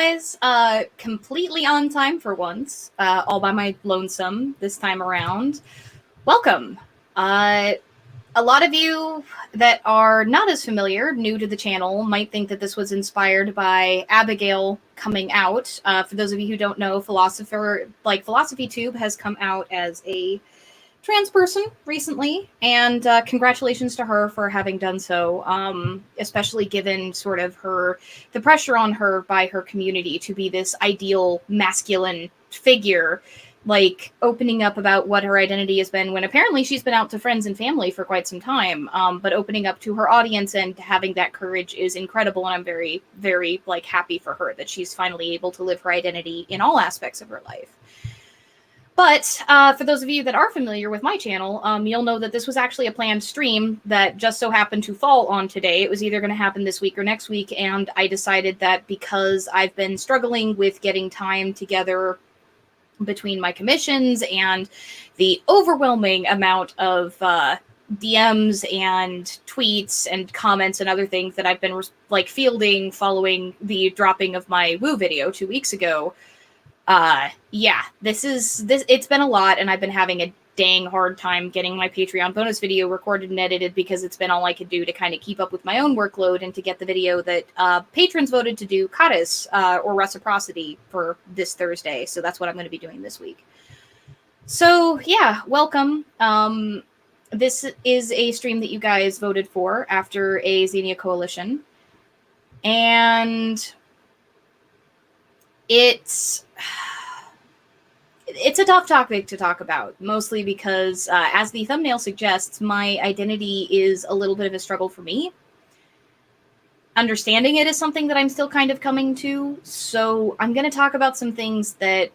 guys. Completely on time for once. All by my lonesome this time around. Welcome. A lot of you that are not as familiar, new to the channel, might think that this was inspired by Abigail coming out. For those of you who don't know, Philosophy Tube has come out as a trans person recently, and congratulations to her for having done so, especially given sort of the pressure on her by her community to be this ideal masculine figure, like opening up about what her identity has been when apparently she's been out to friends and family for quite some time, but opening up to her audience and having that courage is incredible, and I'm very, very happy for her that she's finally able to live her identity in all aspects of her life. But for those of you that are familiar with my channel, you'll know that this was actually a planned stream that just so happened to fall on today. It was either going to happen this week or next week, and I decided that because I've been struggling with getting time together between my commissions and the overwhelming amount of DMs and tweets and comments and other things that I've been fielding following the dropping of my Woo video 2 weeks ago, it's been a lot, and I've been having a dang hard time getting my Patreon bonus video recorded and edited because it's been all I could do to kind of keep up with my own workload and to get the video that patrons voted to do Kadis or Reciprocity for this Thursday. So that's what I'm going to be doing this week. So yeah, welcome. This is a stream that you guys voted for after a Xenia Coalition, and it's a tough topic to talk about, mostly because, as the thumbnail suggests, my identity is a little bit of a struggle for me. Understanding it is something that I'm still kind of coming to, so I'm going to talk about some things that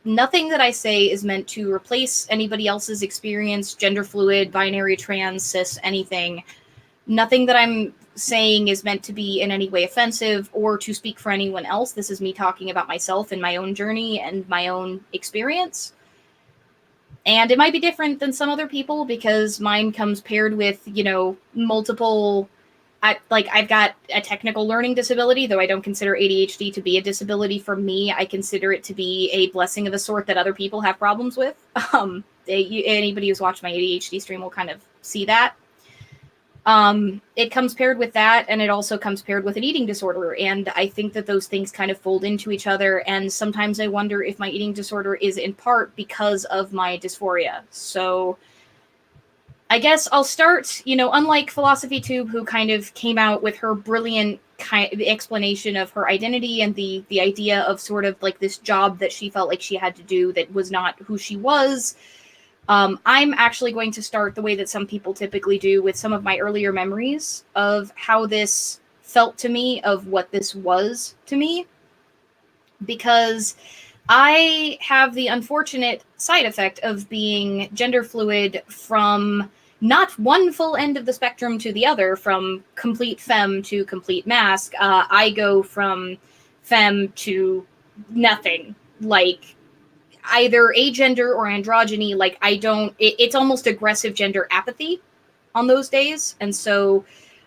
nothing that I say is meant to replace anybody else's experience, gender fluid, binary, trans, cis, anything. Nothing that I'm saying is meant to be in any way offensive or to speak for anyone else. This is me talking about myself and my own journey and my own experience. And it might be different than some other people because mine comes paired with, multiple... I've got a technical learning disability, though I don't consider ADHD to be a disability for me. I consider it to be a blessing of a sort that other people have problems with. Anybody who's watched my ADHD stream will kind of see that. It comes paired with that, and it also comes paired with an eating disorder, and I think that those things kind of fold into each other, and sometimes I wonder if my eating disorder is in part because of my dysphoria. So I guess I'll start, unlike Philosophy Tube, who kind of came out with her brilliant explanation of her identity and the idea of sort of this job that she felt like she had to do that was not who she was. I'm actually going to start the way that some people typically do, with some of my earlier memories of how this felt to me, of what this was to me, because I have the unfortunate side effect of being gender fluid from not one full end of the spectrum to the other, from complete femme to complete masc. I go from femme to nothing, either agender or androgyny. It's almost aggressive gender apathy on those days. And so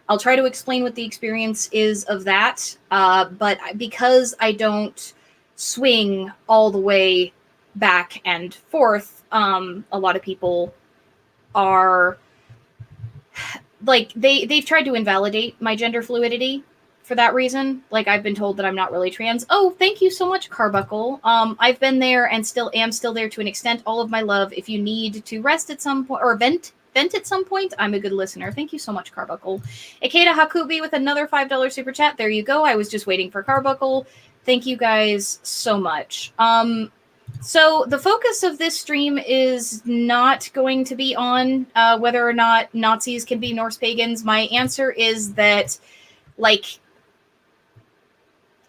I'll try to explain what the experience is of that. But because I don't swing all the way back and forth, a lot of people are they've tried to invalidate my gender fluidity for that reason. I've been told that I'm not really trans. Oh, thank you so much, Carbuckle. I've been there and am still there to an extent. All of my love. If you need to rest at some point or vent at some point, I'm a good listener. Thank you so much, Carbuckle. Ikeda Hakubi with another $5 super chat. There you go. I was just waiting for Carbuckle. Thank you guys so much. So the focus of this stream is not going to be on whether or not Nazis can be Norse pagans. My answer is that,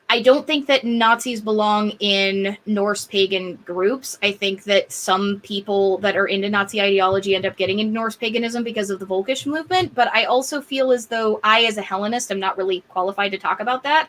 I don't think that Nazis belong in Norse pagan groups. I think that some people that are into Nazi ideology end up getting into Norse paganism because of the Volkish movement. But I also feel as though I, as a Hellenist, am not really qualified to talk about that.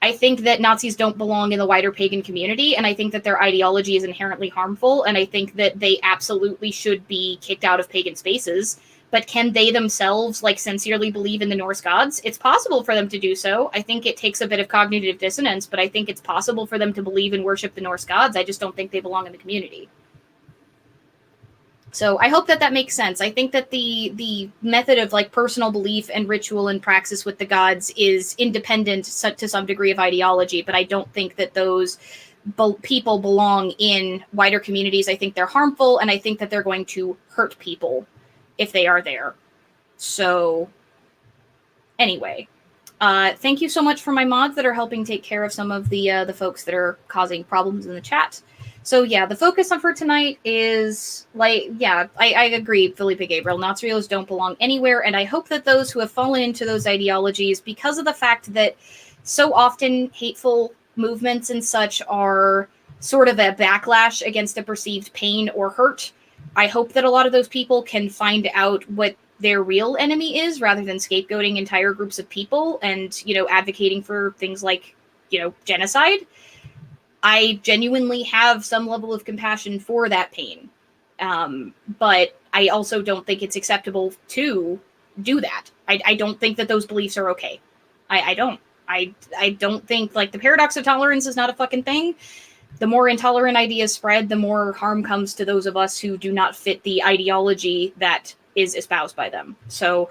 I think that Nazis don't belong in the wider pagan community, and I think that their ideology is inherently harmful, and I think that they absolutely should be kicked out of pagan spaces. But can they themselves like sincerely believe in the Norse gods? It's possible for them to do so. I think it takes a bit of cognitive dissonance, but I think it's possible for them to believe and worship the Norse gods. I just don't think they belong in the community. So I hope that that makes sense. I think that the method of like personal belief and ritual and praxis with the gods is independent to some degree of ideology, but I don't think that those people belong in wider communities. I think they're harmful, and I think that they're going to hurt people if they are there. So anyway, thank you so much for my mods that are helping take care of some of the folks that are causing problems in the chat. So yeah, the focus for tonight is like, yeah, I agree, Felipe Gabriel. Nazrios don't belong anywhere, and I hope that those who have fallen into those ideologies, because of the fact that so often hateful movements and such are sort of a backlash against a perceived pain or hurt, I hope that a lot of those people can find out what their real enemy is, rather than scapegoating entire groups of people and, you know, advocating for things like, you know, genocide. I genuinely have some level of compassion for that pain. But I also don't think it's acceptable to do that. I don't think that those beliefs are okay. I don't. I don't think, like, the paradox of tolerance is not a fucking thing. The more intolerant ideas spread, the more harm comes to those of us who do not fit the ideology that is espoused by them. So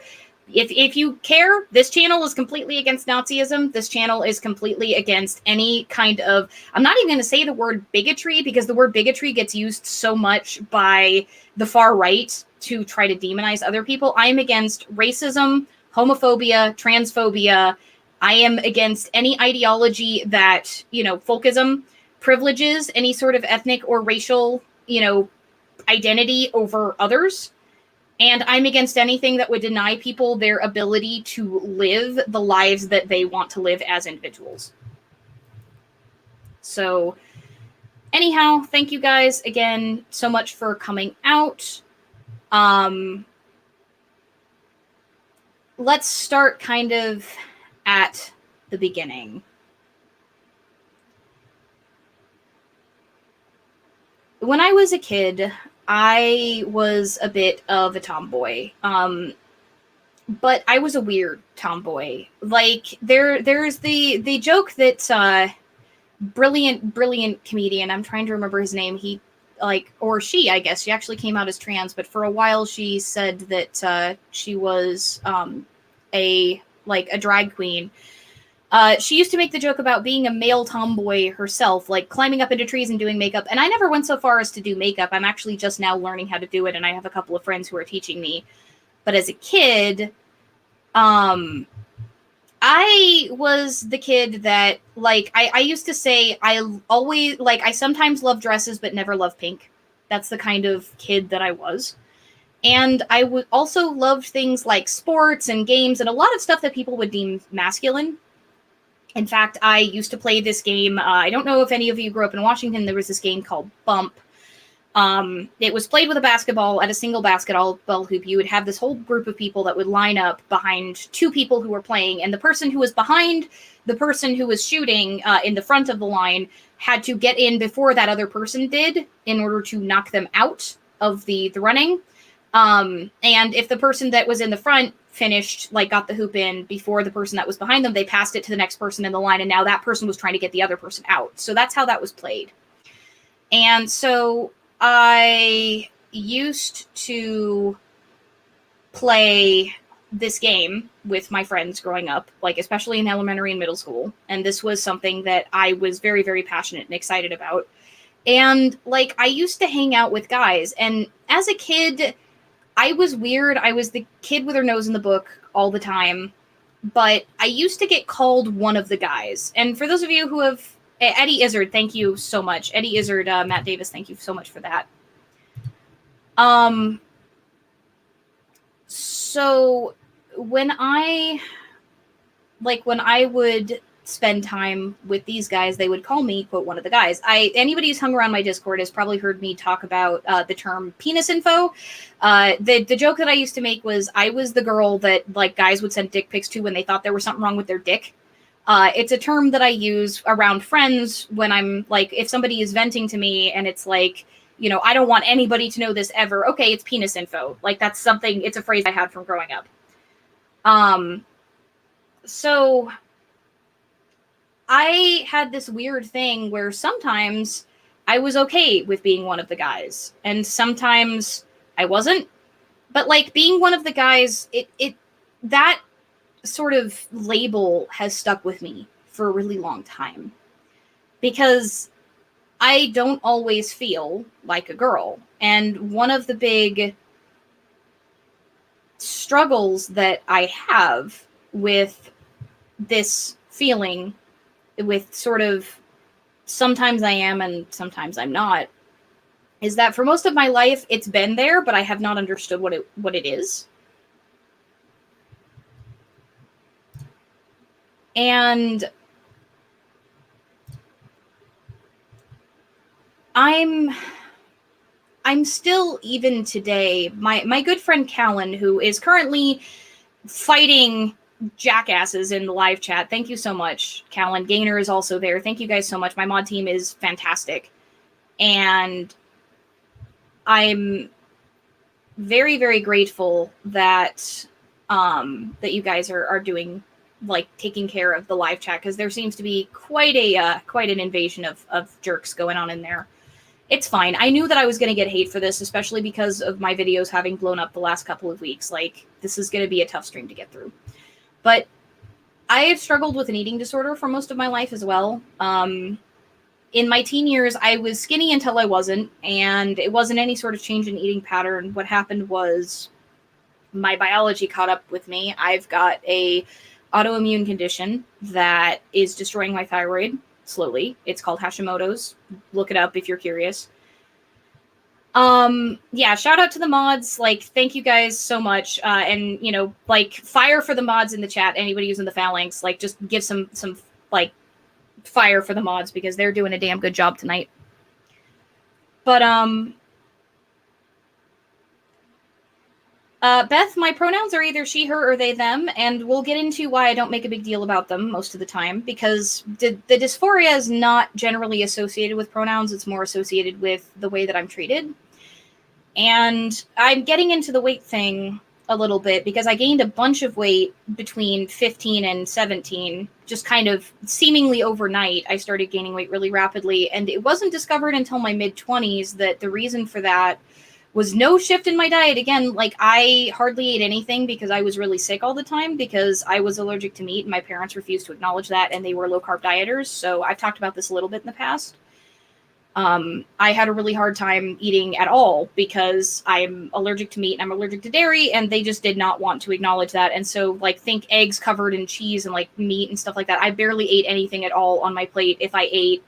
if you care, this channel is completely against Nazism. This channel is completely against any kind of, I'm not even going to say the word bigotry, because the word bigotry gets used so much by the far right to try to demonize other people. I am against racism, homophobia, transphobia. I am against any ideology that, you know, folkism privileges any sort of ethnic or racial, you know, identity over others. And I'm against anything that would deny people their ability to live the lives that they want to live as individuals. So anyhow, thank you guys again so much for coming out. Let's start kind of at the beginning. When I was a kid, I was a bit of a tomboy, but I was a weird tomboy. Like, there's the joke that brilliant comedian, I'm trying to remember his name, he, like, or she, I guess, she actually came out as trans, but for a while she said that she was a drag queen. She used to make the joke about being a male tomboy herself, like climbing up into trees and doing makeup. And I never went so far as to do makeup. I'm actually just now learning how to do it, and I have a couple of friends who are teaching me. But as a kid, I was the kid that, like, I used to say I always, like, I sometimes love dresses but never love pink. That's the kind of kid that I was. And I would also loved things like sports and games and a lot of stuff that people would deem masculine. In fact, I used to play this game. I don't know if any of you grew up in Washington. There was this game called Bump. It was played with a basketball at a single basketball hoop. You would have this whole group of people that would line up behind two people who were playing, and the person who was behind the person who was shooting in the front of the line had to get in before that other person did in order to knock them out of the running. And if the person that was in the front finished, like, got the hoop in before the person that was behind them, they passed it to the next person in the line, and now that person was trying to get the other person out. So that's how that was played. And so I used to play this game with my friends growing up, like, especially in elementary and middle school. And this was something that I was very, very passionate and excited about. And, like, I used to hang out with guys. And as a kid, I was weird. I was the kid with her nose in the book all the time. But I used to get called one of the guys. And for those of you who have... Eddie Izzard, thank you so much. Eddie Izzard, Matt Davis, thank you so much for that. So when I would spend time with these guys, they would call me, quote, one of the guys. Anybody who's hung around my Discord has probably heard me talk about the term penis info. The joke that I used to make was I was the girl that, like, guys would send dick pics to when they thought there was something wrong with their dick. It's a term that I use around friends when I'm, like, if somebody is venting to me and it's like, I don't want anybody to know this ever. Okay, it's penis info. Like, that's something, it's a phrase I had from growing up. So I had this weird thing where sometimes I was okay with being one of the guys, and sometimes I wasn't. But like being one of the guys, that sort of label has stuck with me for a really long time, because I don't always feel like a girl. And one of the big struggles that I have with this feeling, with sort of sometimes I am and sometimes I'm not, is that for most of my life it's been there, but I have not understood what it is. And I'm still, even today, my good friend Calon, who is currently fighting jackasses in the live chat. Thank you so much, Calon. Gainer is also there. Thank you guys so much. My mod team is fantastic. And I'm very, very grateful that that you guys are doing, like, taking care of the live chat, because there seems to be quite an invasion of jerks going on in there. It's fine. I knew that I was going to get hate for this, especially because of my videos having blown up the last couple of weeks. Like, this is going to be a tough stream to get through. But I have struggled with an eating disorder for most of my life as well. In my teen years, I was skinny until I wasn't, and it wasn't any sort of change in eating pattern. What happened was my biology caught up with me. I've got a autoimmune condition that is destroying my thyroid slowly. It's called Hashimoto's. Look it up if you're curious. Yeah, shout out to the mods. Like, thank you guys so much. And, like, fire for the mods in the chat. Anybody using the phalanx, like, just give some like, fire for the mods, because they're doing a damn good job tonight. But, Beth, my pronouns are either she, her, or they, them, and we'll get into why I don't make a big deal about them most of the time, because the dysphoria is not generally associated with pronouns. It's more associated with the way that I'm treated. And I'm getting into the weight thing a little bit because I gained a bunch of weight between 15 and 17, just kind of seemingly overnight. I started gaining weight really rapidly, and it wasn't discovered until my mid-20s that the reason for that was no shift in my diet. Again, like, I hardly ate anything because I was really sick all the time, because I was allergic to meat, and my parents refused to acknowledge that, and they were low-carb dieters. So I've talked about this a little bit in the past. I had a really hard time eating at all because I'm allergic to meat and I'm allergic to dairy, and they just did not want to acknowledge that. And so, like, think eggs covered in cheese and, like, meat and stuff like that. I barely ate anything at all on my plate if I ate,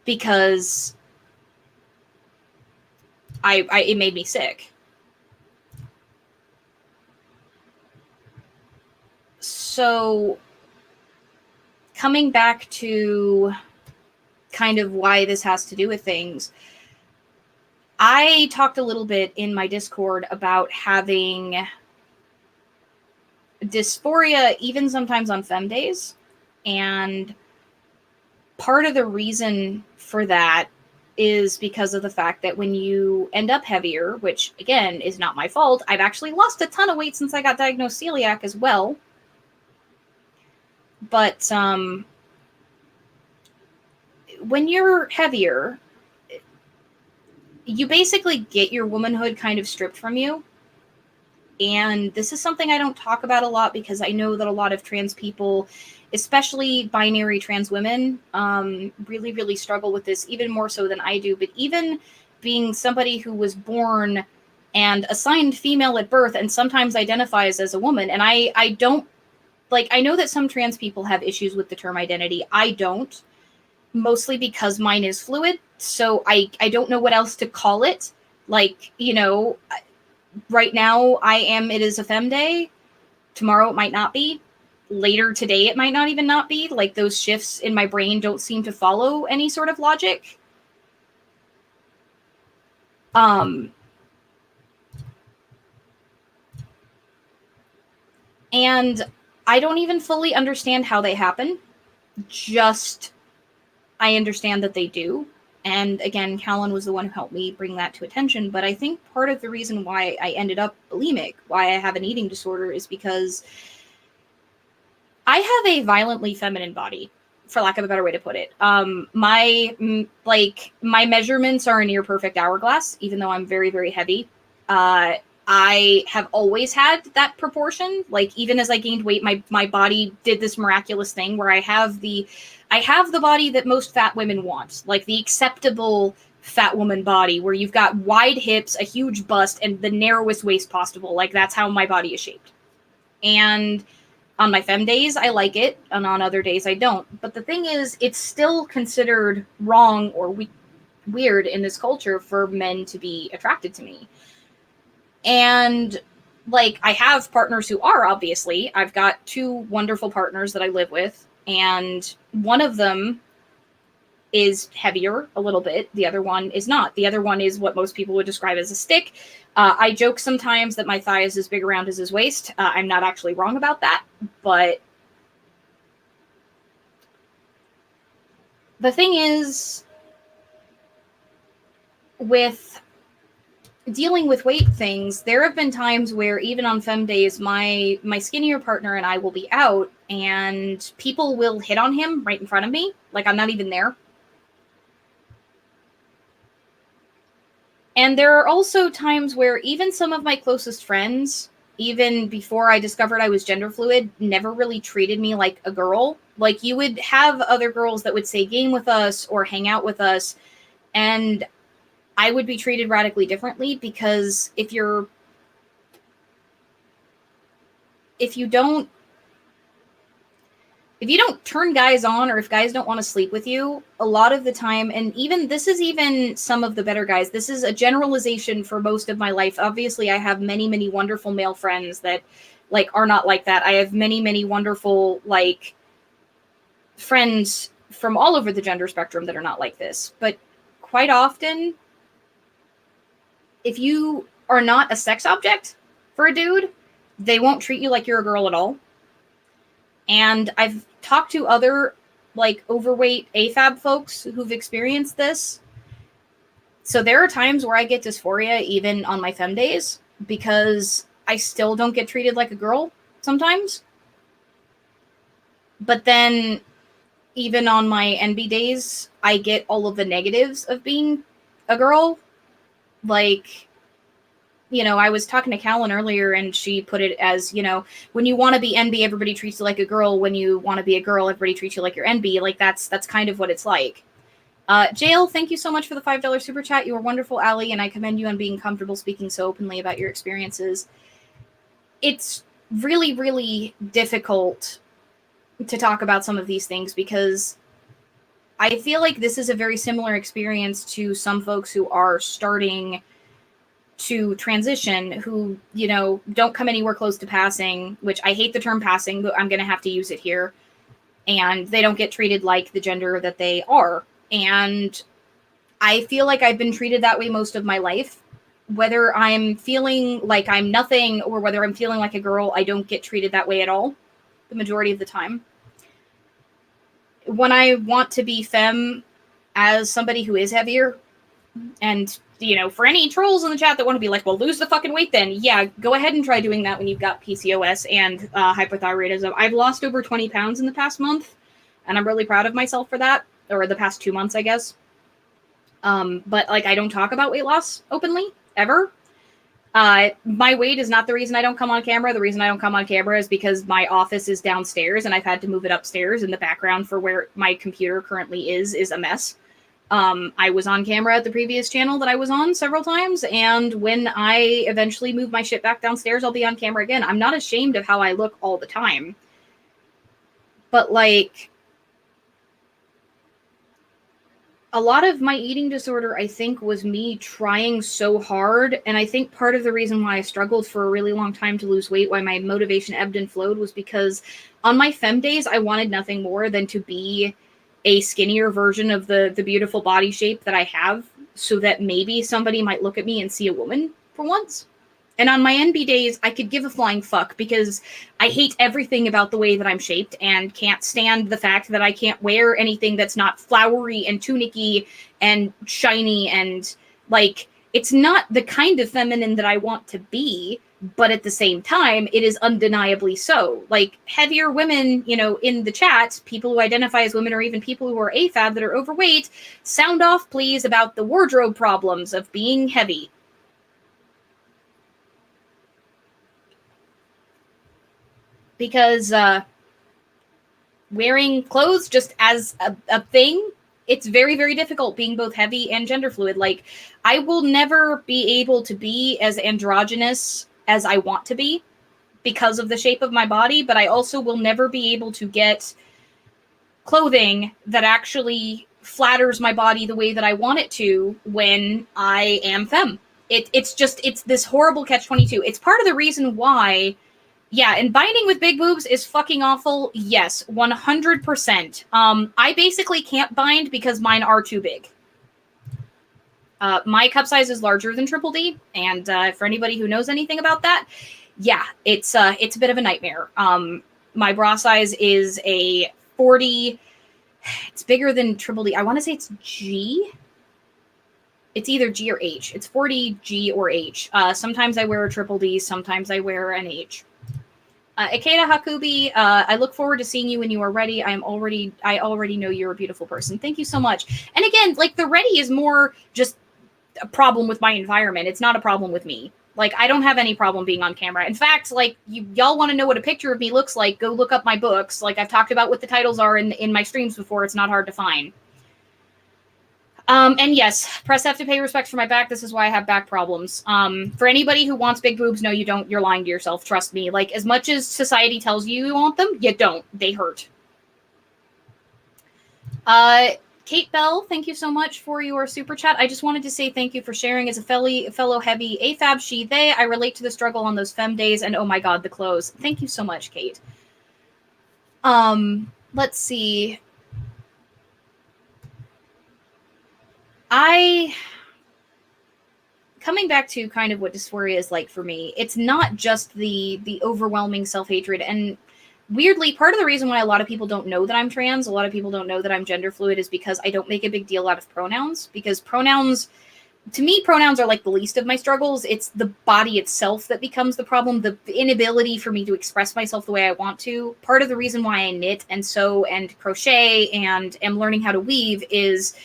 because it made me sick. So, coming back to kind of why this has to do with things, I talked a little bit in my Discord about having dysphoria even sometimes on femme days. And part of the reason for that is because of the fact that when you end up heavier, which again is not my fault, I've actually lost a ton of weight since I got diagnosed celiac as well. But when you're heavier, you basically get your womanhood kind of stripped from you. And this is something I don't talk about a lot, because I know that a lot of trans people, especially binary trans women, really, really struggle with this, even more so than I do. But even being somebody who was born and assigned female at birth and sometimes identifies as a woman, and I don't, like, I know that some trans people have issues with the term identity. I don't, mostly because mine is fluid. So I don't know what else to call it. Like, right now it is a femme day. Tomorrow it might not be. Later today it might not even not be. Like, those shifts in my brain don't seem to follow any sort of logic. And I don't even fully understand how they happen. Just, I understand that they do. And again, Calon was the one who helped me bring that to attention. But I think part of the reason why I ended up bulimic, why I have an eating disorder, is because I have a violently feminine body, for lack of a better way to put it. My measurements are a near perfect hourglass, even though I'm very, very heavy. I have always had that proportion. Like, even as I gained weight, my body did this miraculous thing where I have the body that most fat women want, like the acceptable fat woman body, where you've got wide hips, a huge bust, and the narrowest waist possible. Like, that's how my body is shaped. And on my femme days, I like it, and on other days, I don't. But the thing is, it's still considered wrong or weird in this culture for men to be attracted to me. And, like, I have partners who are, obviously. I've got 2 wonderful partners that I live with, and one of them is heavier a little bit. The other one is not. The other one is what most people would describe as a stick. I joke sometimes that my thigh is as big around as his waist. I'm not actually wrong about that, but the thing is, with dealing with weight things, there have been times where even on femme days, my skinnier partner and I will be out, and people will hit on him right in front of me, like I'm not even there. And there are also times where even some of my closest friends, even before I discovered I was gender fluid, never really treated me like a girl. Like, you would have other girls that would say game with us or hang out with us, and I would be treated radically differently, because if you don't turn guys on, or if guys don't want to sleep with you, a lot of the time, and this is even some of the better guys, this is a generalization for most of my life. Obviously, I have many, many wonderful male friends that, like, are not like that. I have many, many wonderful, like, friends from all over the gender spectrum that are not like this. But quite often, if you are not a sex object for a dude, they won't treat you like you're a girl at all. And I've talked to other, like, overweight AFAB folks who've experienced this. So there are times where I get dysphoria even on my femme days, because I still don't get treated like a girl sometimes. But then even on my NB days, I get all of the negatives of being a girl. Like, you know, I was talking to Calon earlier, and she put it as, you know, when you want to be NB, everybody treats you like a girl. When you want to be a girl, everybody treats you like you're NB. Like, that's kind of what it's like. Jail, thank you so much for the $5 super chat. You are wonderful, Allie, and I commend you on being comfortable speaking so openly about your experiences. It's really, really difficult to talk about some of these things, because I feel like this is a very similar experience to some folks who are starting to transition, who, you know, don't come anywhere close to passing, which I hate the term passing, but I'm going to have to use it here. And they don't get treated like the gender that they are. And I feel like I've been treated that way most of my life. Whether I'm feeling like I'm nothing or whether I'm feeling like a girl, I don't get treated that way at all the majority of the time. When I want to be femme as somebody who is heavier, and, you know, for any trolls in the chat that want to be like, well, lose the fucking weight then. Yeah, go ahead and try doing that when you've got PCOS and hypothyroidism. I've lost over 20 pounds in the past month, and I'm really proud of myself for that. Or the past 2 months, I guess. But, like, I don't talk about weight loss openly, ever. My weight is not the reason I don't come on camera. The reason I don't come on camera is because my office is downstairs, and I've had to move it upstairs, and the background for where my computer currently is a mess. I was on camera at the previous channel that I was on several times, and when I eventually move my shit back downstairs, I'll be on camera again. I'm not ashamed of how I look all the time. But, like, a lot of my eating disorder, I think, was me trying so hard. And I think part of the reason why I struggled for a really long time to lose weight, why my motivation ebbed and flowed, was because on my femme days, I wanted nothing more than to be a skinnier version of the beautiful body shape that I have, so that maybe somebody might look at me and see a woman for once. And on my NB days, I could give a flying fuck because I hate everything about the way that I'm shaped and can't stand the fact that I can't wear anything that's not flowery and tunicky and shiny and, like, it's not the kind of feminine that I want to be, but at the same time, it is undeniably so. Like, heavier women, you know, in the chat, people who identify as women or even people who are AFAB that are overweight, sound off, please, about the wardrobe problems of being heavy. Because wearing clothes just as a thing, it's very, very difficult being both heavy and gender fluid. Like, I will never be able to be as androgynous as I want to be because of the shape of my body, but I also will never be able to get clothing that actually flatters my body the way that I want it to when I am femme. It's this horrible catch-22. It's part of the reason why, yeah, and binding with big boobs is fucking awful. Yes, 100%. I basically can't bind because mine are too big. My cup size is larger than Triple D, and for anybody who knows anything about that, yeah, it's a bit of a nightmare. My bra size is a 40. It's bigger than Triple D. I want to say it's G. It's either G or H. It's 40 G or H. Sometimes I wear a Triple D. Sometimes I wear an H. Ikeda Hakubi, I look forward to seeing you when you are ready. I already know you're a beautiful person. Thank you so much. And again, like, the ready is more just a problem with my environment. It's not a problem with me. Like, I don't have any problem being on camera. In fact, like, y'all want to know what a picture of me looks like, go look up my books. Like, I've talked about what the titles are in my streams before. It's not hard to find. And yes, press F to pay respect for my back. This is why I have back problems. For anybody who wants big boobs, no, you don't. You're lying to yourself. Trust me. Like, as much as society tells you you want them, you don't. They hurt. Kate Bell, thank you so much for your super chat. I just wanted to say thank you for sharing. As a fellow heavy AFAB, she, they, I relate to the struggle on those femme days, and oh my god, the clothes. Thank you so much, Kate. Let's see. Coming back to kind of what dysphoria is like for me, it's not just the overwhelming self-hatred. And weirdly, part of the reason why a lot of people don't know that I'm trans, a lot of people don't know that I'm gender fluid, is because I don't make a big deal out of pronouns. Because pronouns, to me, pronouns are like the least of my struggles. It's the body itself that becomes the problem, the inability for me to express myself the way I want to. Part of the reason why I knit and sew and crochet and am learning how to weave is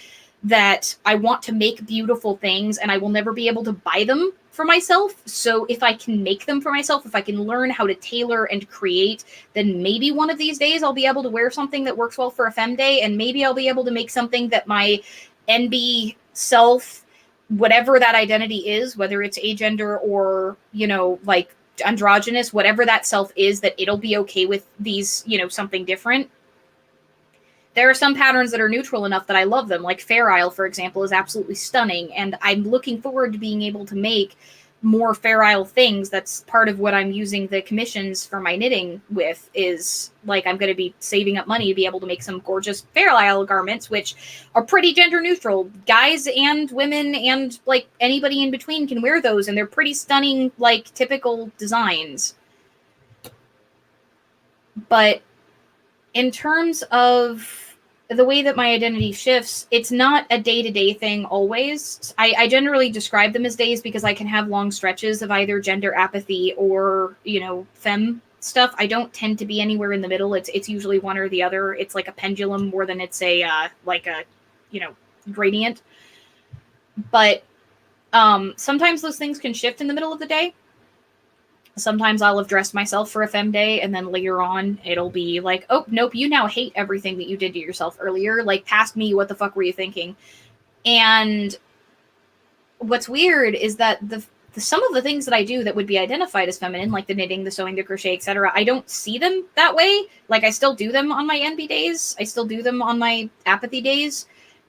that I want to make beautiful things and I will never be able to buy them for myself. So if I can make them for myself, if I can learn how to tailor and create, then maybe one of these days I'll be able to wear something that works well for a femme day, and maybe I'll be able to make something that my NB self, whatever that identity is, whether it's agender or, you know, like androgynous, whatever that self is, that it'll be okay with these, you know, something different. There are some patterns that are neutral enough that I love them. Like Fair Isle, for example, is absolutely stunning. And I'm looking forward to being able to make more Fair Isle things. That's part of what I'm using the commissions for my knitting with, is like, I'm going to be saving up money to be able to make some gorgeous Fair Isle garments, which are pretty gender neutral. Guys and women and like anybody in between can wear those. And they're pretty stunning, like typical designs. But in terms of the way that my identity shifts, it's not a day-to-day thing always. I generally describe them as days because I can have long stretches of either gender apathy or, you know, femme stuff. I don't tend to be anywhere in the middle. It's usually one or the other. It's like a pendulum more than it's a like a, you know, gradient. But sometimes those things can shift in the middle of the day. Sometimes I'll have dressed myself for a femme day, and then later on it'll be like, oh, nope, you now hate everything that you did to yourself earlier. Like, past me, what the fuck were you thinking? And what's weird is that the some of the things that I do that would be identified as feminine, like the knitting, the sewing, the crochet, etc., I don't see them that way. Like, I still do them on my NB days. I still do them on my apathy days.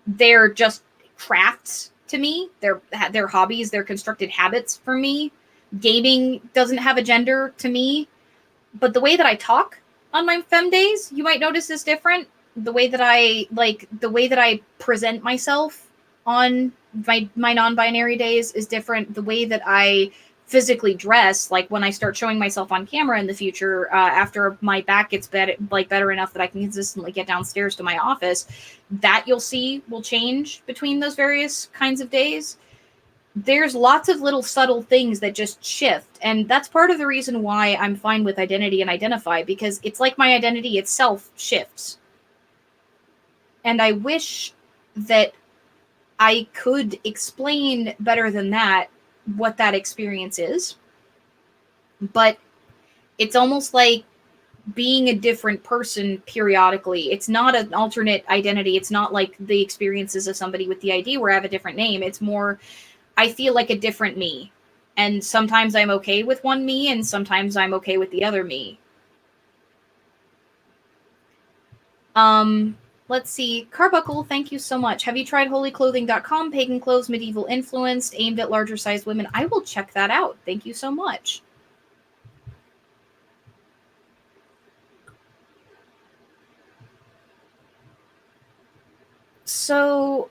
They're just crafts to me. They're hobbies. They're constructed habits for me. Gaming doesn't have a gender to me, but the way that I talk on my femme days, you might notice is different. The way that I present myself on my non-binary days is different. The way that I physically dress, like when I start showing myself on camera in the future, after my back gets better enough that I can consistently get downstairs to my office, that you'll see will change between those various kinds of days. There's lots of little subtle things that just shift, and that's part of the reason why I'm fine with identity and identify, because it's like my identity itself shifts. And I wish that I could explain better than that what that experience is. But it's almost like being a different person periodically. It's not an alternate identity. It's not like the experiences of somebody with the ID where I have a different name. It's more, I feel like a different me. And sometimes I'm okay with one me, and sometimes I'm okay with the other me. Let's see. Carbuckle, thank you so much. Have you tried holyclothing.com? Pagan clothes, medieval influenced, aimed at larger sized women. I will check that out. Thank you so much. So,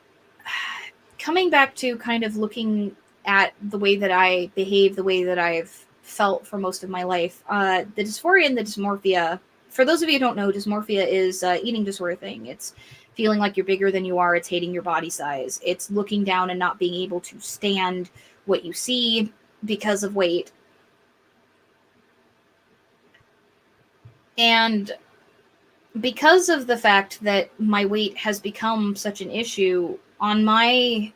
coming back to kind of looking at the way that I behave, the way that I've felt for most of my life, the dysphoria and the dysmorphia. For those of you who don't know, dysmorphia is an eating disorder thing. It's feeling like you're bigger than you are. It's hating your body size. It's looking down and not being able to stand what you see because of weight. And because of the fact that my weight has become such an issue, on my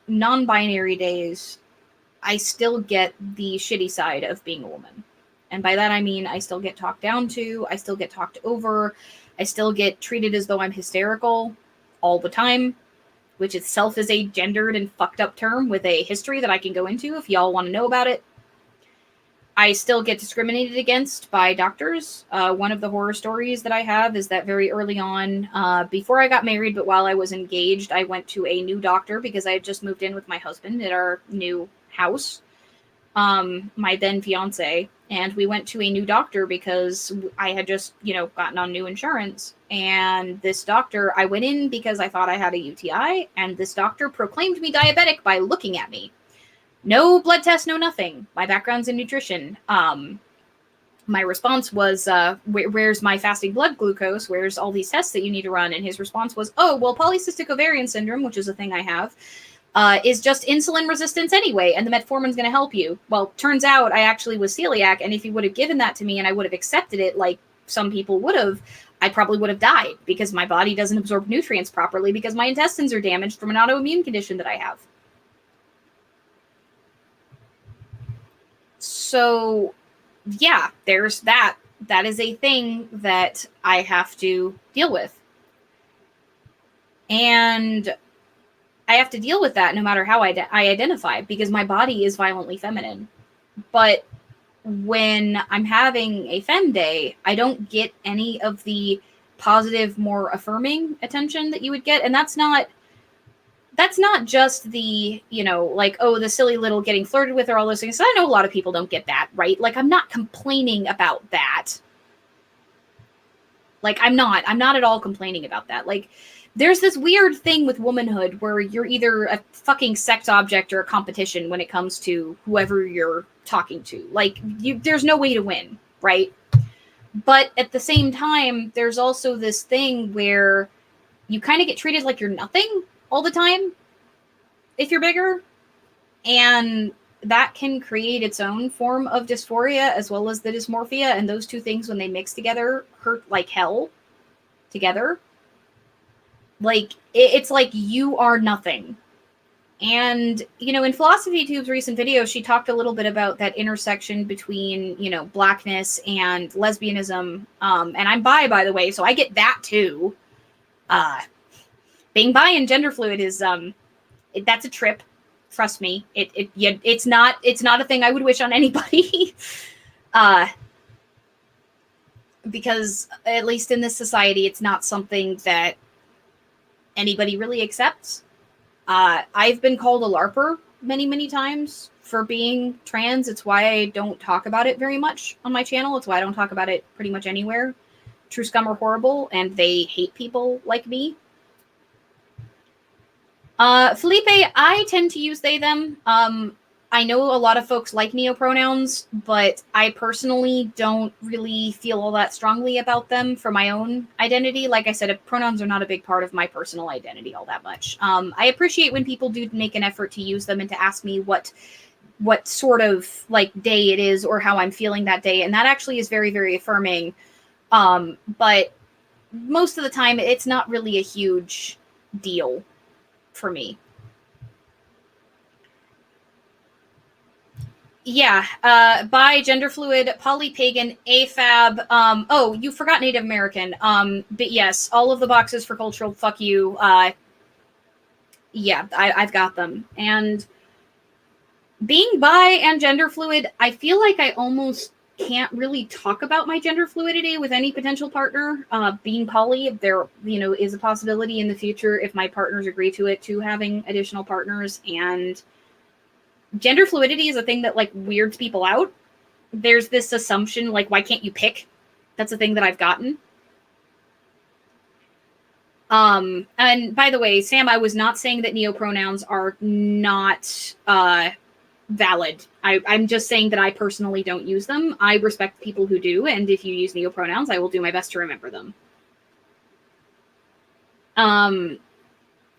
non-binary days, I still get the shitty side of being a woman. And by that I mean I still get talked down to, I still get talked over, I still get treated as though I'm hysterical all the time, which itself is a gendered and fucked up term with a history that I can go into if y'all want to know about it. I still get discriminated against by doctors. One of the horror stories that I have is that very early on, before I got married, but while I was engaged, I went to a new doctor because I had just moved in with my husband at our new house, my then fiance, and we went to a new doctor because I had just, gotten on new insurance. And this doctor, I went in because I thought I had a UTI, and this doctor proclaimed me diabetic by looking at me. No blood test, no nothing. My background's in nutrition. My response was, where's my fasting blood glucose? Where's all these tests that you need to run? And his response was, oh, well, polycystic ovarian syndrome, which is a thing I have, is just insulin resistance anyway, and the metformin's going to help you. Well, turns out I actually was celiac, and if he would have given that to me and I would have accepted it like some people would have, I probably would have died because my body doesn't absorb nutrients properly because my intestines are damaged from an autoimmune condition that I have. So, yeah, there's that. That is a thing that I have to deal with. And I have to deal with that no matter how I identify, because my body is violently feminine. But when I'm having a femme day, I don't get any of the positive, more affirming attention that you would get. And that's not just the, like, oh, the silly little getting flirted with or all those things. So I know a lot of people don't get that, right? Like, I'm not complaining about that. Like, I'm not at all complaining about that. Like, there's this weird thing with womanhood where you're either a fucking sex object or a competition when it comes to whoever you're talking to. Like, there's no way to win, right? But at the same time, there's also this thing where you kind of get treated like you're nothing all the time if you're bigger, and that can create its own form of dysphoria as well as the dysmorphia, and those two things, when they mix together, hurt like hell together. Like, it's like you are nothing. And, in Philosophy Tube's recent video, she talked a little bit about that intersection between, blackness and lesbianism. And I'm bi, by the way, so I get that too. Being bi and gender fluid is, that's a trip. Trust me. It's not a thing I would wish on anybody. Because at least in this society, it's not something that anybody really accepts. I've been called a LARPer many, many times for being trans. It's why I don't talk about it very much on my channel. It's why I don't talk about it pretty much anywhere. True scum are horrible, and they hate people like me. Felipe, I tend to use they, them. I know a lot of folks like neopronouns, but I personally don't really feel all that strongly about them for my own identity. Like I said, pronouns are not a big part of my personal identity all that much. I appreciate when people do make an effort to use them and to ask me what sort of like day it is or how I'm feeling that day, and that actually is very, very affirming. But most of the time, it's not really a huge deal for me. Yeah, bi, gender fluid, polypagan, AFAB. Oh, you forgot Native American. But yes, all of the boxes for cultural. Fuck you. Yeah, I've got them. And being bi and gender fluid, I feel like I almost can't really talk about my gender fluidity with any potential partner. Being poly, there is a possibility in the future if my partners agree to it to having additional partners. And gender fluidity is a thing that like weirds people out. There's this assumption like, why can't you pick? That's a thing that I've gotten. And by the way, Sam, I was not saying that neopronouns are not valid. I'm just saying that I personally don't use them. I respect people who do, and if you use neopronouns, I will do my best to remember them.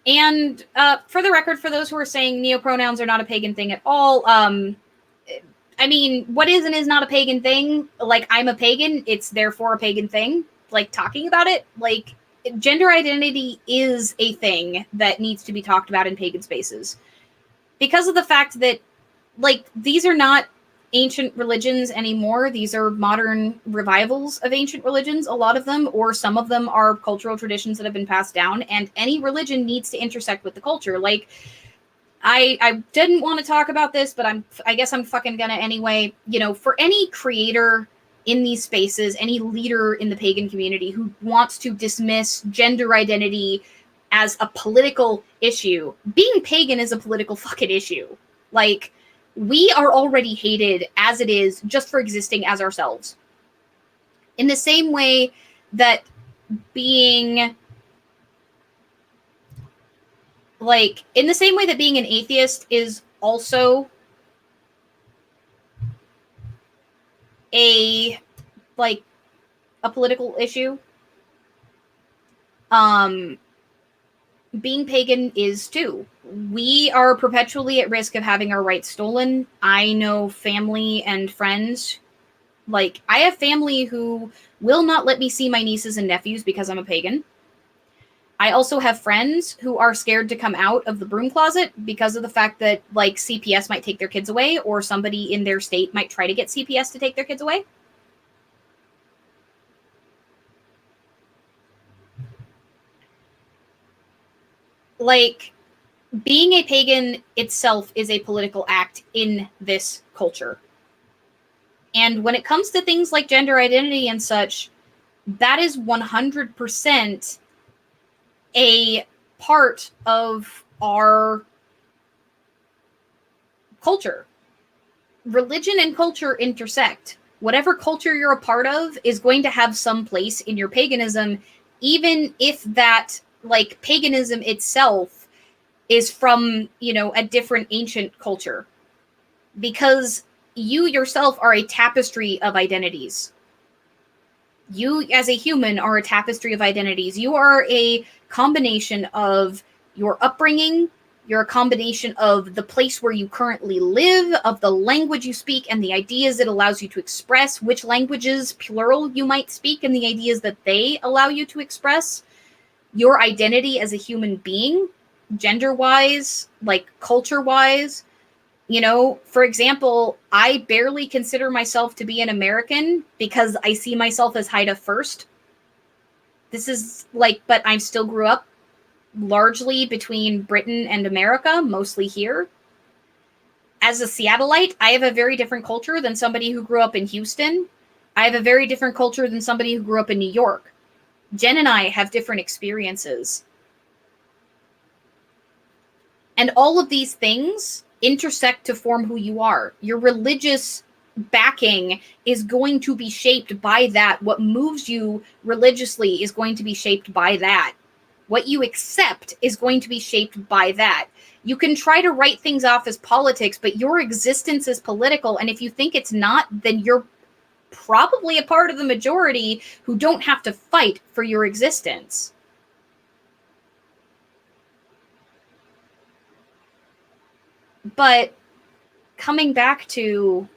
And for the record, for those who are saying neopronouns are not a pagan thing at all, I mean, what is and is not a pagan thing? Like, I'm a pagan, it's therefore a pagan thing. Like, talking about it, like, gender identity is a thing that needs to be talked about in pagan spaces. Because of the fact that, like, these are not ancient religions anymore. These are modern revivals of ancient religions, a lot of them, or some of them are cultural traditions that have been passed down, and any religion needs to intersect with the culture. Like, I didn't want to talk about this, but I guess I'm fucking gonna anyway. You know, for any creator in these spaces, any leader in the pagan community who wants to dismiss gender identity as a political issue, being pagan is a political fucking issue. Like, we are already hated as it is just for existing as ourselves. In the same way that being an atheist is also a political issue. Being pagan is too. We are perpetually at risk of having our rights stolen. I know family and friends. Like, I have family who will not let me see my nieces and nephews because I'm a pagan. I also have friends who are scared to come out of the broom closet because of the fact that, like, CPS might take their kids away, or somebody in their state might try to get CPS to take their kids away. Like, being a pagan itself is a political act in this culture. And when it comes to things like gender identity and such, that is 100% a part of our culture. Religion and culture intersect. Whatever culture you're a part of is going to have some place in your paganism, even if that, like, paganism itself is from, a different ancient culture. Because you yourself are a tapestry of identities. You, as a human, are a tapestry of identities. You are a combination of your upbringing, you're a combination of the place where you currently live, of the language you speak, and the ideas it allows you to express, which languages, plural, you might speak, and the ideas that they allow you to express. Your identity as a human being, gender-wise, like, culture-wise. For example, I barely consider myself to be an American because I see myself as Haida first. This is but I still grew up largely between Britain and America, mostly here. As a Seattleite, I have a very different culture than somebody who grew up in Houston. I have a very different culture than somebody who grew up in New York. Jen and I have different experiences. And all of these things intersect to form who you are. Your religious backing is going to be shaped by that. What moves you religiously is going to be shaped by that. What you accept is going to be shaped by that. You can try to write things off as politics, but your existence is political. And if you think it's not, then you're probably a part of the majority who don't have to fight for your existence. But coming back to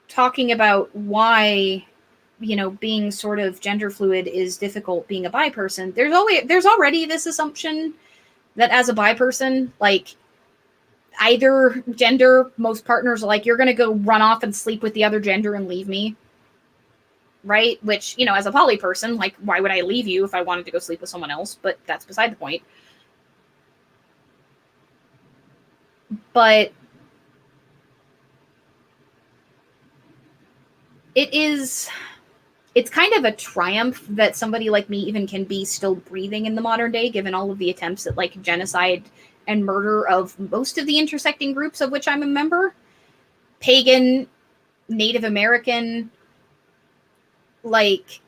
talking about why, you know, being sort of gender fluid is difficult being a bi person, there's already this assumption that as a bi person, like, either gender, most partners are like, you're going to go run off and sleep with the other gender and leave me. Right? Which, you know, as a poly person, like, why would I leave you if I wanted to go sleep with someone else? But that's beside the point. But it's kind of a triumph that somebody like me even can be still breathing in the modern day, given all of the attempts at, like, genocide and murder of most of the intersecting groups of which I'm a member. Pagan, Native American, like,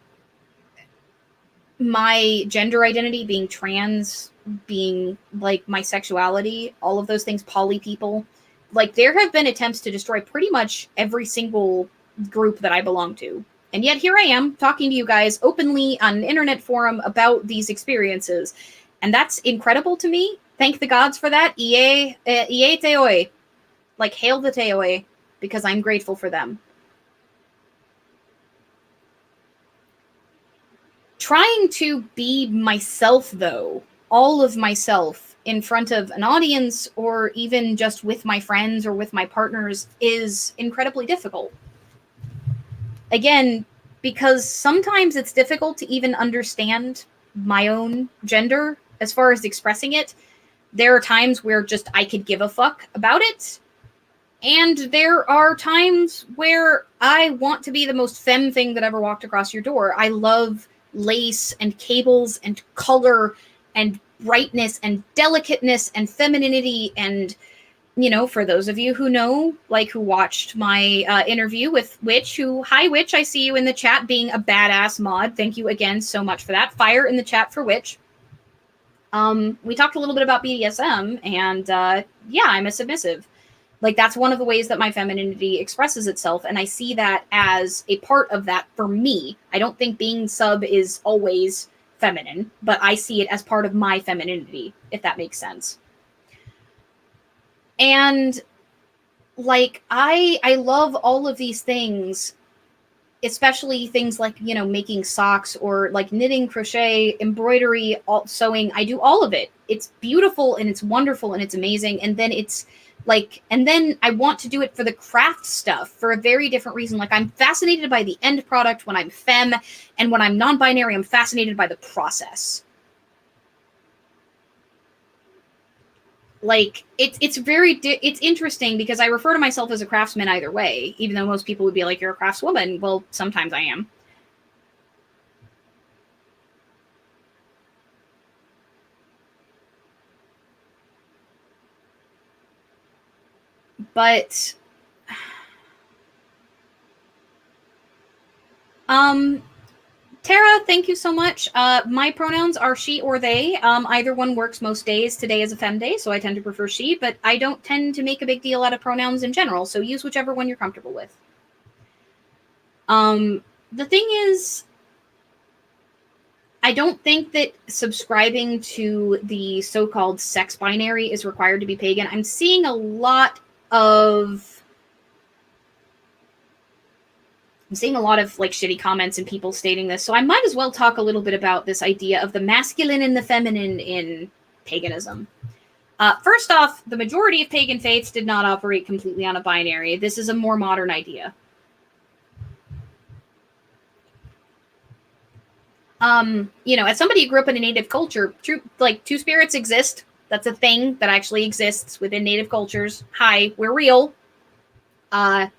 my gender identity being trans, being, like, my sexuality, all of those things, poly people. Like, there have been attempts to destroy pretty much every single group that I belong to. And yet here I am talking to you guys openly on an internet forum about these experiences. And that's incredible to me. Thank the gods for that. Ie Teoi. Like, hail the Teoi, because I'm grateful for them. Trying to be myself, though, all of myself, in front of an audience or even just with my friends or with my partners is incredibly difficult. Again, because sometimes it's difficult to even understand my own gender as far as expressing it. There are times where just I could give a fuck about it. And there are times where I want to be the most femme thing that ever walked across your door. I love lace and cables and color and brightness and delicateness and femininity. And, you know, for those of you who know, like, who watched my interview with Witch, hi Witch, I see you in the chat being a badass mod. Thank you again so much for that. Fire in the chat for Witch. We talked a little bit about BDSM, and yeah, I'm a submissive. Like, that's one of the ways that my femininity expresses itself, and I see that as a part of that for me. I don't think being sub is always feminine, but I see it as part of my femininity, if that makes sense. And, like, I love all of these things, especially things like, you know, making socks or, like, knitting, crochet, embroidery, sewing. I do all of it. It's beautiful and it's wonderful and it's amazing. And then it's like, and then I want to do it for the craft stuff for a very different reason. Like, I'm fascinated by the end product when I'm femme, and when I'm non-binary, I'm fascinated by the process. Like, it's interesting because I refer to myself as a craftsman either way, even though most people would be like, you're a craftswoman. Well, sometimes I am. But, Tara, thank you so much. My pronouns are she or they. Either one works most days. Today is a femme day, so I tend to prefer she, but I don't tend to make a big deal out of pronouns in general, so use whichever one you're comfortable with. The thing is, I don't think that subscribing to the so-called sex binary is required to be pagan. I'm seeing a lot of like shitty comments and people stating this, so I might as well talk a little bit about this idea of the masculine and the feminine in paganism. First off, the majority of pagan faiths did not operate completely on a binary. This is a more modern idea. You know, as somebody who grew up in a native culture, two spirits exist. That's a thing that actually exists within native cultures. Hi, we're real. But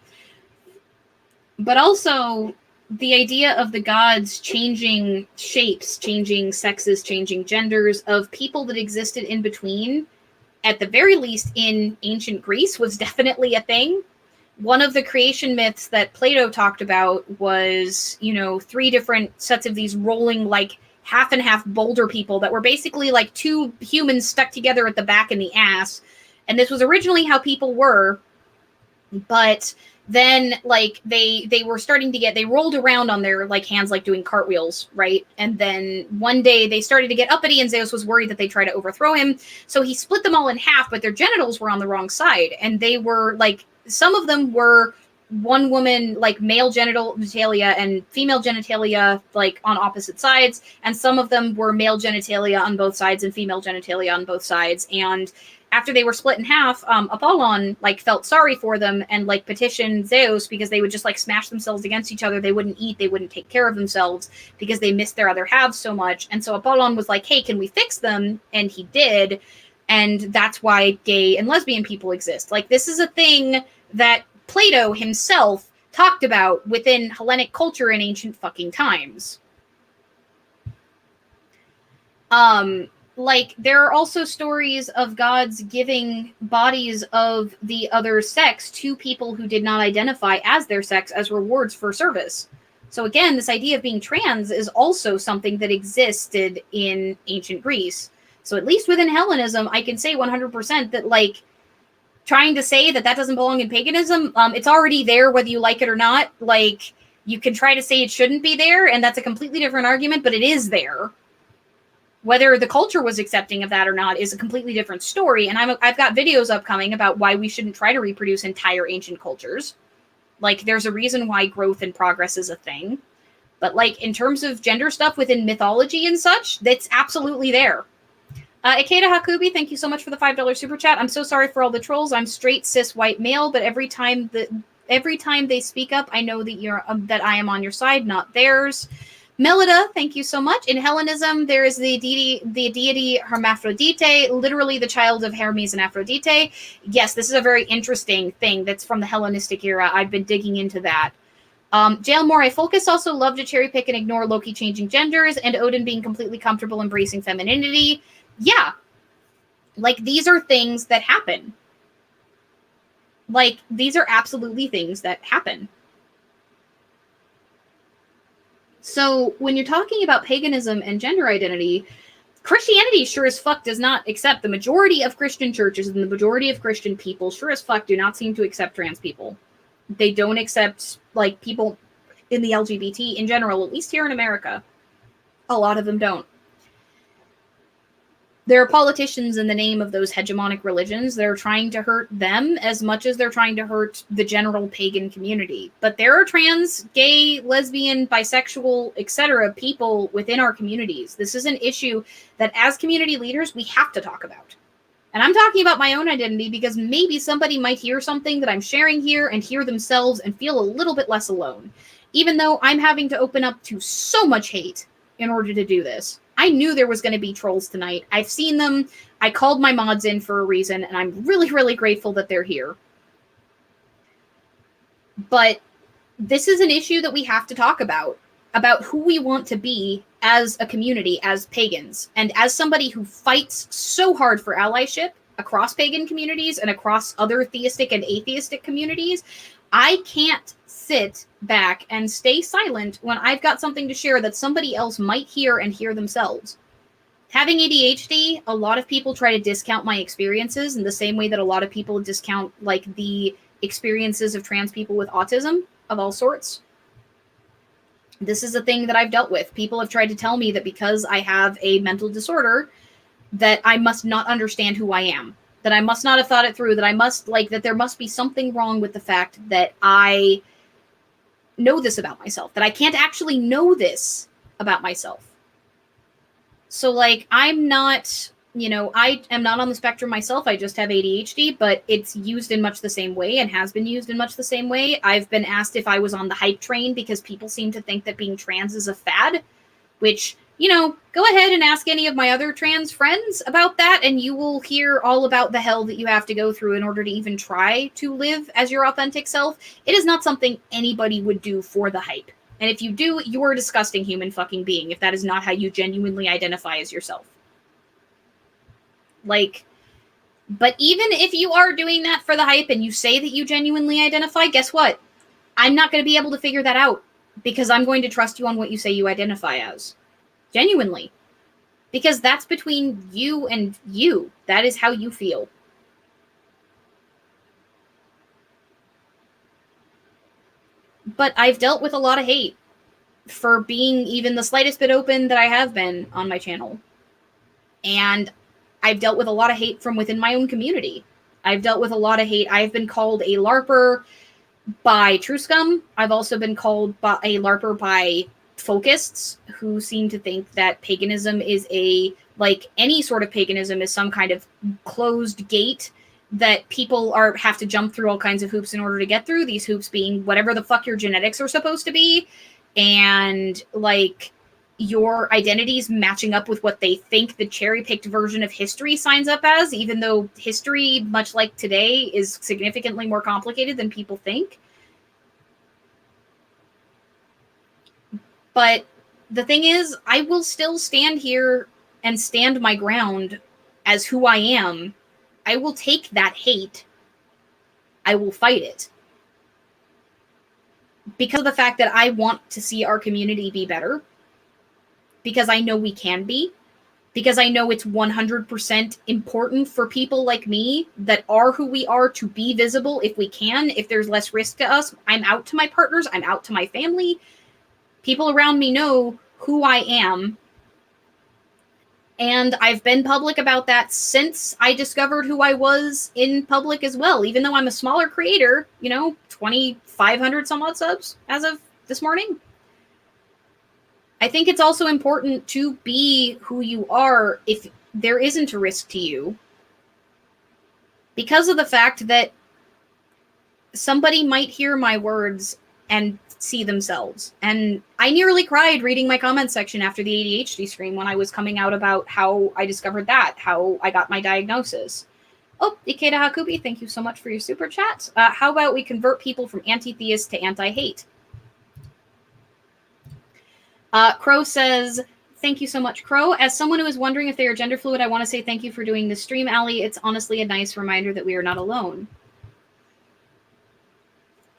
also, the idea of the gods changing shapes, changing sexes, changing genders of people that existed in between, at the very least in ancient Greece, was definitely a thing. One of the creation myths that Plato talked about was, you know, 3 different sets of these rolling, like, half and half boulder people that were basically like two humans stuck together at the back and the ass. And this was originally how people were, but then like they were starting to get, they rolled around on their like hands like doing cartwheels, right? And then one day they started to get uppity, and Zeus was worried that they try to overthrow him, so he split them all in half, but their genitals were on the wrong side, and they were like, some of them were one woman like male genitalia and female genitalia like on opposite sides, and some of them were male genitalia on both sides and female genitalia on both sides. And after they were split in half, Apollon like felt sorry for them and like petitioned Zeus, because they would just like smash themselves against each other. They wouldn't eat, they wouldn't take care of themselves because they missed their other halves so much. And so Apollon was like, hey, can we fix them? And he did. And that's why gay and lesbian people exist. Like, this is a thing that Plato himself talked about within Hellenic culture in ancient fucking times. Like, there are also stories of gods giving bodies of the other sex to people who did not identify as their sex as rewards for service. So again, this idea of being trans is also something that existed in ancient Greece. So at least within Hellenism, I can say 100% that, like, trying to say that that doesn't belong in paganism, it's already there whether you like it or not. Like, you can try to say it shouldn't be there, and that's a completely different argument, but it is there. Whether the culture was accepting of that or not is a completely different story. And I've got videos upcoming about why we shouldn't try to reproduce entire ancient cultures. Like, there's a reason why growth and progress is a thing. But, like, in terms of gender stuff within mythology and such, that's absolutely there. Ikeda Hakubi, thank you so much for the $5 super chat. I'm so sorry for all the trolls. I'm straight cis white male, but every time they speak up, I know that that I am on your side, not theirs. Melida, thank you so much. In Hellenism, there is the deity Hermaphrodite, literally the child of Hermes and Aphrodite. Yes, this is a very interesting thing that's from the Hellenistic era. I've been digging into that. Jailmore, I focus also love to cherry pick and ignore Loki changing genders and Odin being completely comfortable embracing femininity. Yeah. Like, these are things that happen. Like, these are absolutely things that happen. So when you're talking about paganism and gender identity, Christianity sure as fuck does not accept, the majority of Christian churches and the majority of Christian people sure as fuck do not seem to accept trans people. They don't accept, like, people in the LGBT in general, at least here in America. A lot of them don't. There are politicians in the name of those hegemonic religions that are trying to hurt them as much as they're trying to hurt the general pagan community. But there are trans, gay, lesbian, bisexual, etc. people within our communities. This is an issue that as community leaders, we have to talk about. And I'm talking about my own identity because maybe somebody might hear something that I'm sharing here and hear themselves and feel a little bit less alone. Even though I'm having to open up to so much hate in order to do this. I knew there was going to be trolls tonight. I've seen them. I called my mods in for a reason, and I'm really, really grateful that they're here. But this is an issue that we have to talk about who we want to be as a community, as pagans. And as somebody who fights so hard for allyship across pagan communities and across other theistic and atheistic communities, I can't sit back and stay silent when I've got something to share that somebody else might hear and hear themselves. Having ADHD, a lot of people try to discount my experiences in the same way that a lot of people discount, like, the experiences of trans people with autism of all sorts. This is a thing that I've dealt with. People have tried to tell me that because I have a mental disorder, that I must not understand who I am. That I must not have thought it through, that I must, like, that there must be something wrong with the fact that I know this about myself, that I can't actually know this about myself. So, like, I'm not, you know, I am not on the spectrum myself. I just have ADHD, but it's used in much the same way and has been used in much the same way. I've been asked if I was on the hype train because people seem to think that being trans is a fad, which, you know, go ahead and ask any of my other trans friends about that, and you will hear all about the hell that you have to go through in order to even try to live as your authentic self. It is not something anybody would do for the hype. And if you do, you're a disgusting human fucking being if that is not how you genuinely identify as yourself. Like, but even if you are doing that for the hype and you say that you genuinely identify, guess what? I'm not going to be able to figure that out because I'm going to trust you on what you say you identify as. Genuinely. Because that's between you and you. That is how you feel. But I've dealt with a lot of hate for being even the slightest bit open that I have been on my channel. And I've dealt with a lot of hate from within my own community. I've dealt with a lot of hate. I've been called a LARPer by True Scum. I've also been called a LARPer by folkists who seem to think that paganism is any sort of paganism is some kind of closed gate that people have to jump through all kinds of hoops in order to get through. These hoops being whatever the fuck your genetics are supposed to be, and your identities matching up with what they think the cherry-picked version of history signs up as, even though history, much like today, is significantly more complicated than people think. But the thing is, I will still stand here and stand my ground as who I am. I will take that hate. I will fight it. Because of the fact that I want to see our community be better. Because I know we can be. Because I know it's 100% important for people like me that are who we are to be visible if we can. If there's less risk to us, I'm out to my partners. I'm out to my family. People around me know who I am. And I've been public about that since I discovered who I was in public as well. Even though I'm a smaller creator, 2,500 some odd subs as of this morning. I think it's also important to be who you are if there isn't a risk to you. Because of the fact that somebody might hear my words and see themselves. And I nearly cried reading my comment section after the ADHD stream when I was coming out about how I discovered that, how I got my diagnosis. Oh, Ikeda Hakubi, thank you so much for your super chat. How about we convert people from anti-theist to anti-hate? Crow says, thank you so much, Crow. As someone who is wondering if they are gender fluid, I want to say thank you for doing this stream, Allie. It's honestly a nice reminder that we are not alone.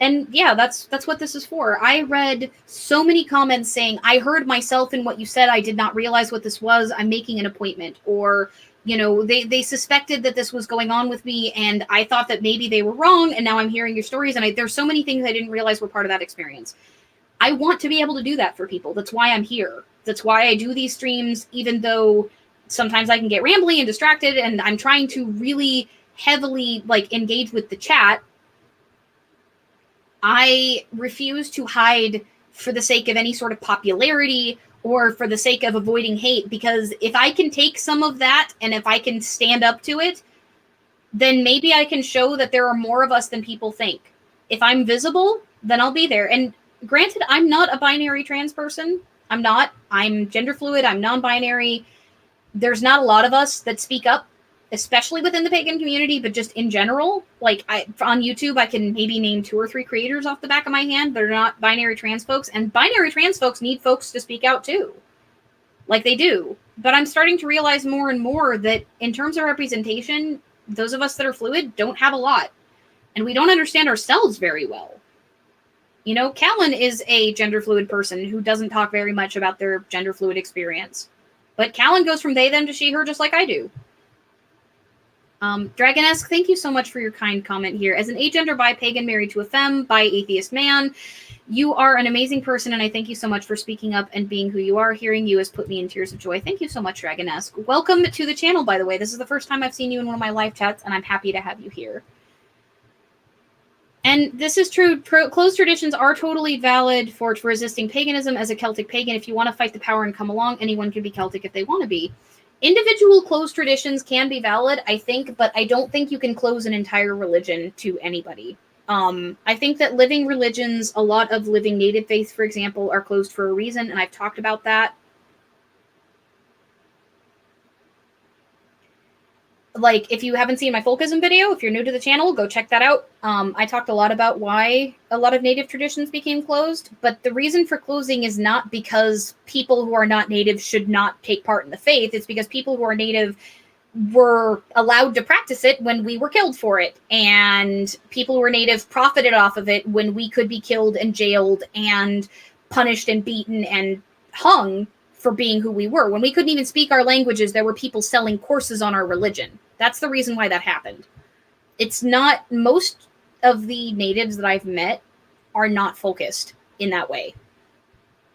And yeah, that's what this is for. I read so many comments saying, I heard myself in what you said. I did not realize what this was. I'm making an appointment. Or, they suspected that this was going on with me, and I thought that maybe they were wrong, and now I'm hearing your stories, and there's so many things I didn't realize were part of that experience. I want to be able to do that for people. That's why I'm here. That's why I do these streams, even though sometimes I can get rambly and distracted, and I'm trying to really heavily engage with the chat. I refuse to hide for the sake of any sort of popularity or for the sake of avoiding hate, because if I can take some of that and if I can stand up to it, then maybe I can show that there are more of us than people think. If I'm visible, then I'll be there. And granted, I'm not a binary trans person. I'm not. I'm gender fluid. I'm non-binary. There's not a lot of us that speak up, especially within the pagan community, but just in general. On YouTube, I can maybe name 2 or 3 creators off the back of my hand that are not binary trans folks. And binary trans folks need folks to speak out too. They do. But I'm starting to realize more and more that in terms of representation, those of us that are fluid don't have a lot. And we don't understand ourselves very well. Calon is a gender fluid person who doesn't talk very much about their gender fluid experience. But Calon goes from they, them to she, her, just like I do. Dragonesque, thank you so much for your kind comment here. As an agender bi-pagan married to a femme, bi-atheist man, you are an amazing person, and I thank you so much for speaking up and being who you are. Hearing you has put me in tears of joy. Thank you so much, Dragonesque. Welcome to the channel, by the way. This is the first time I've seen you in one of my live chats, and I'm happy to have you here. And this is true. Closed traditions are totally valid for resisting paganism. As a Celtic pagan, if you want to fight the power and come along, anyone can be Celtic if they want to be. Individual closed traditions can be valid, I think, but I don't think you can close an entire religion to anybody. I think that living religions, a lot of living native faiths, for example, are closed for a reason, and I've talked about that. If you haven't seen my folkism video, if you're new to the channel, go check that out. I talked a lot about why a lot of native traditions became closed, but the reason for closing is not because people who are not native should not take part in the faith. It's because people who are native were allowed to practice it when we were killed for it, and people who were native profited off of it when we could be killed and jailed and punished and beaten and hung for being who we were. When we couldn't even speak our languages, there were people selling courses on our religion. That's the reason why that happened. It's not, most of the natives that I've met are not focused in that way.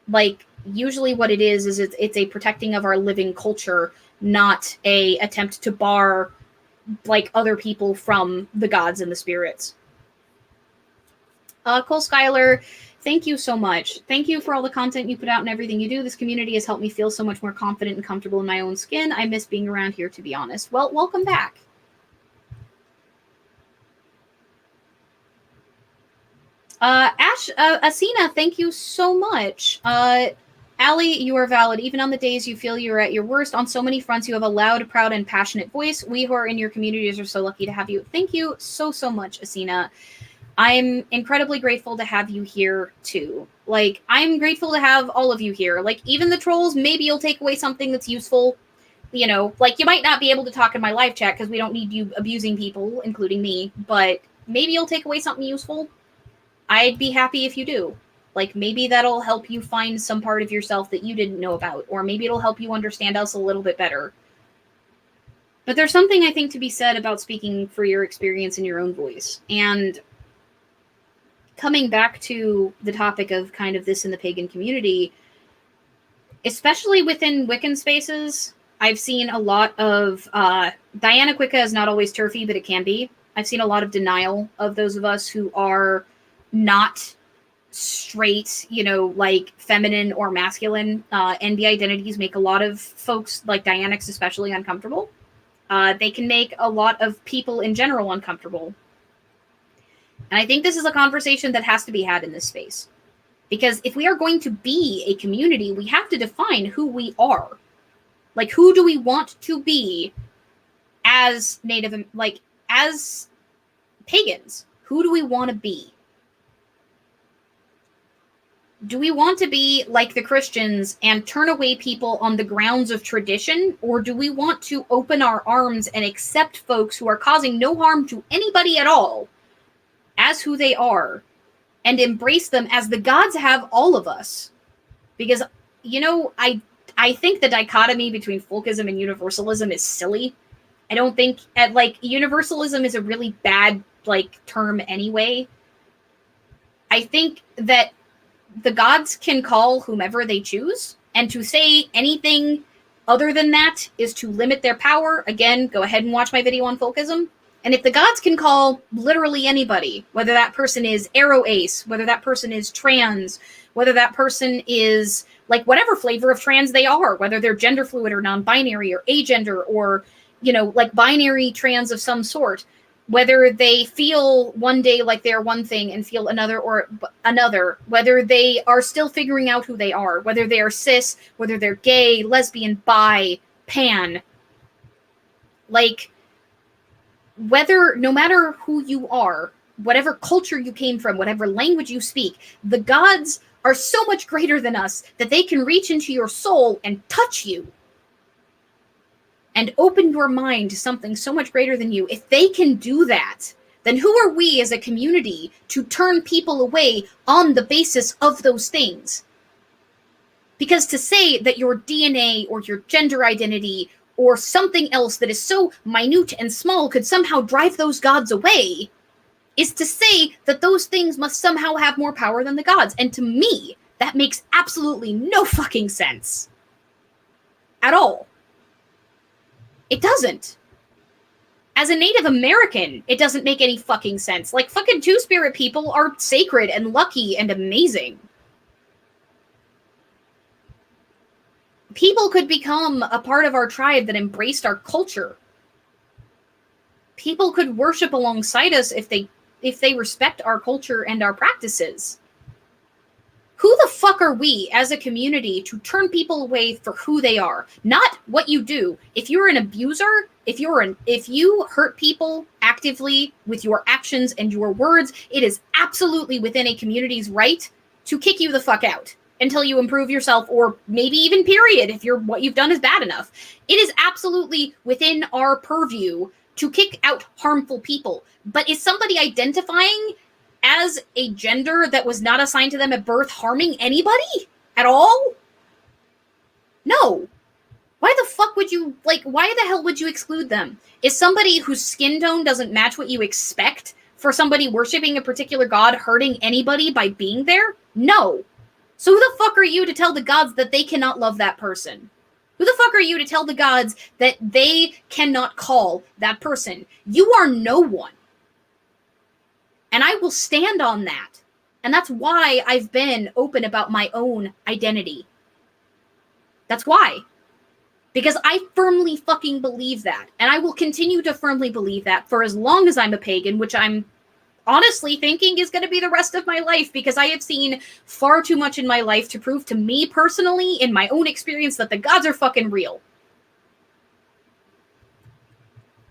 Like, usually what it is it's a protecting of our living culture, not a attempt to bar like other people from the gods and the spirits. Cole Schuyler, thank you so much. Thank you for all the content you put out and everything you do. This community has helped me feel so much more confident and comfortable in my own skin. I miss being around here, to be honest. Well, welcome back. Asina, thank you so much. Allie, you are valid. Even on the days you feel you're at your worst, on so many fronts, you have a loud, proud, and passionate voice. We who are in your communities are so lucky to have you. Thank you so, so much, Asina. I'm incredibly grateful to have you here, too. Like, I'm grateful to have all of you here. Like, even the trolls, maybe you'll take away something that's useful. You know, like, you might not be able to talk in my live chat because we don't need you abusing people, including me, but maybe you'll take away something useful. I'd be happy if you do. Like, maybe that'll help you find some part of yourself that you didn't know about, or maybe it'll help you understand us a little bit better. But there's something I think to be said about speaking for your experience in your own voice. And coming back to the topic of kind of this in the pagan community, especially within Wiccan spaces, I've seen a lot of, Diana Quicca is not always turfy, but it can be. I've seen a lot of denial of those of us who are not straight, you know, like feminine or masculine. NB identities make a lot of folks, like Dianix especially, uncomfortable. They can make a lot of people in general uncomfortable. And I think this is a conversation that has to be had in this space. Because if we are going to be a community, we have to define who we are. Like, who do we want to be as native, like, as pagans? Who do we want to be? Do we want to be like the Christians and turn away people on the grounds of tradition? Or do we want to open our arms and accept folks who are causing no harm to anybody at all as who they are, and embrace them as the gods have all of us? Because, you know, I think the dichotomy between folkism and universalism is silly. I don't think, like, universalism is a really bad, like, term anyway. I think that the gods can call whomever they choose, and to say anything other than that is to limit their power. Again, go ahead and watch my video on folkism. And if the gods can call literally anybody, whether that person is Arrow Ace, whether that person is trans, whether that person is like whatever flavor of trans they are, whether they're gender fluid or non-binary or agender or, you know, like binary trans of some sort, whether they feel one day like they're one thing and feel another or another, whether they are still figuring out who they are, whether they are cis, whether they're gay, lesbian, bi, pan, like, whether, no matter who you are, whatever culture you came from, whatever language you speak, the gods are so much greater than us that they can reach into your soul and touch you and open your mind to something so much greater than you. If they can do that, then who are we as a community to turn people away on the basis of those things? Because to say that your DNA or your gender identity or something else that is so minute and small could somehow drive those gods away is to say that those things must somehow have more power than the gods. And to me, that makes absolutely no fucking sense. At all. It doesn't. As a Native American, it doesn't make any fucking sense. Like, fucking Two-Spirit people are sacred and lucky and amazing. People could become a part of our tribe that embraced our culture. People could worship alongside us if they respect our culture and our practices. Who the fuck are we as a community to turn people away for who they are? Not what you do. If you're an abuser, if you hurt people actively with your actions and your words, it is absolutely within a community's right to kick you the fuck out until you improve yourself, or maybe even period if what you've done is bad enough. It is absolutely within our purview to kick out harmful people. But is somebody identifying as a gender that was not assigned to them at birth harming anybody at all? No. Why the fuck would you, why the hell would you exclude them? Is somebody whose skin tone doesn't match what you expect for somebody worshiping a particular god hurting anybody by being there? No. So who the fuck are you to tell the gods that they cannot love that person? Who the fuck are you to tell the gods that they cannot call that person? You are no one. And I will stand on that. And that's why I've been open about my own identity. That's why. Because I firmly fucking believe that. And I will continue to firmly believe that for as long as I'm a pagan, which I'm honestly thinking is going to be the rest of my life, because I have seen far too much in my life to prove to me personally, in my own experience, that the gods are fucking real.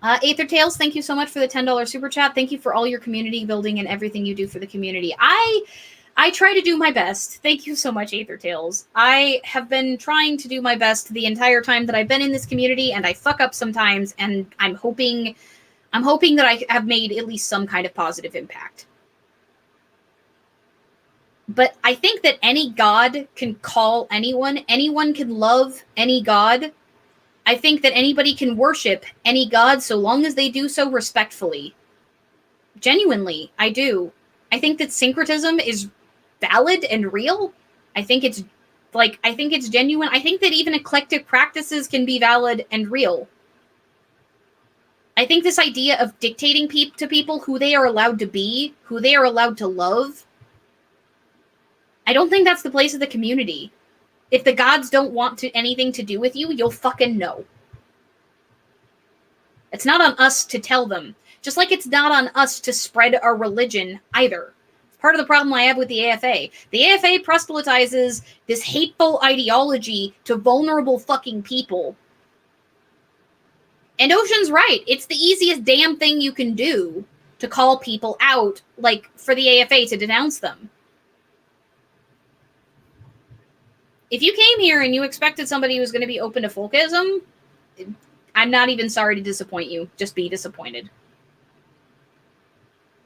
Aether Tales, thank you so much for the $10 super chat. Thank you for all your community building and everything you do for the community. I try to do my best. Thank you so much, Aether Tales. I have been trying to do my best the entire time that I've been in this community, and I fuck up sometimes, and I'm hoping that I have made at least some kind of positive impact. But I think that any god can call anyone. Anyone can love any god. I think that anybody can worship any god so long as they do so respectfully. Genuinely, I do. I think that syncretism is valid and real. I think it's genuine. I think that even eclectic practices can be valid and real. I think this idea of dictating to people who they are allowed to be, who they are allowed to love, I don't think that's the place of the community. If the gods don't want anything to do with you, you'll fucking know. It's not on us to tell them. Just like it's not on us to spread our religion either. It's part of the problem I have with the AFA. The AFA proselytizes this hateful ideology to vulnerable fucking people. And Ocean's right. It's the easiest damn thing you can do to call people out, for the AFA to denounce them. If you came here and you expected somebody who was going to be open to folkism, I'm not even sorry to disappoint you. Just be disappointed.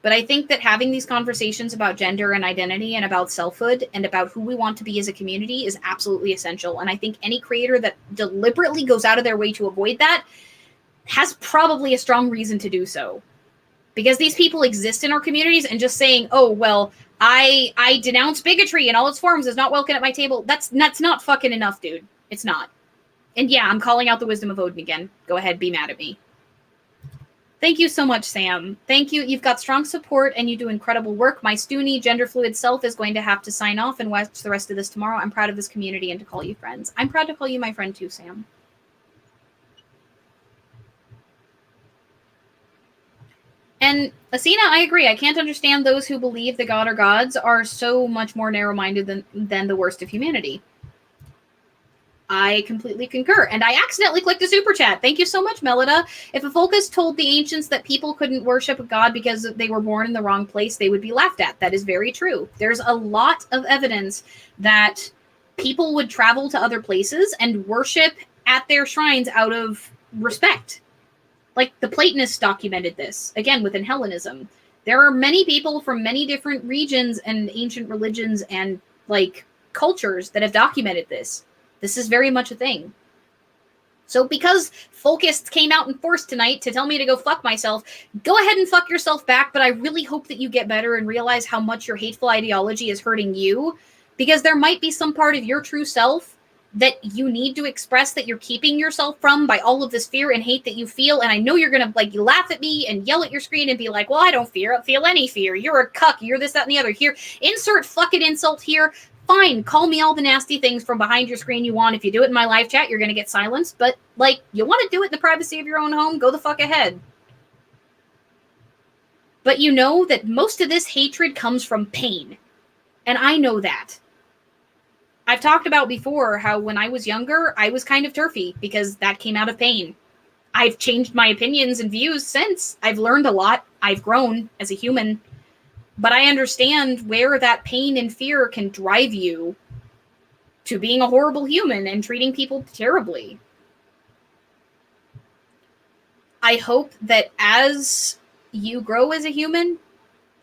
But I think that having these conversations about gender and identity and about selfhood and about who we want to be as a community is absolutely essential. And I think any creator that deliberately goes out of their way to avoid that has probably a strong reason to do so. Because these people exist in our communities, and just saying, oh, well, I denounce bigotry in all its forms is not welcome at my table. That's not fucking enough, dude. It's not. And yeah, I'm calling out the wisdom of Odin again. Go ahead, be mad at me. Thank you so much, Sam. Thank you. You've got strong support and you do incredible work. My Stoonie genderfluid self is going to have to sign off and watch the rest of this tomorrow. I'm proud of this community and to call you friends. I'm proud to call you my friend too, Sam. And Asina, I agree. I can't understand those who believe the god or gods are so much more narrow-minded than the worst of humanity. I completely concur. And I accidentally clicked a super chat. Thank you so much, Melida. If a Folcus told the ancients that people couldn't worship a god because they were born in the wrong place, they would be laughed at. That is very true. There's a lot of evidence that people would travel to other places and worship at their shrines out of respect. Like the Platonists documented this, again, within Hellenism. There are many people from many different regions and ancient religions and cultures that have documented this. This is very much a thing. So because Folkists came out in force tonight to tell me to go fuck myself, go ahead and fuck yourself back, but I really hope that you get better and realize how much your hateful ideology is hurting you, because there might be some part of your true self that you need to express that you're keeping yourself from by all of this fear and hate that you feel. And I know you're going to laugh at me and yell at your screen and be like, well, I don't feel any fear. You're a cuck. You're this, that, and the other. Here, insert fucking insult here. Fine. Call me all the nasty things from behind your screen you want. If you do it in my live chat, you're going to get silenced. But you want to do it in the privacy of your own home, go the fuck ahead. But you know that most of this hatred comes from pain. And I know that. I've talked about before how when I was younger, I was kind of turfy because that came out of pain. I've changed my opinions and views since. I've learned a lot. I've grown as a human. But I understand where that pain and fear can drive you to being a horrible human and treating people terribly. I hope that as you grow as a human,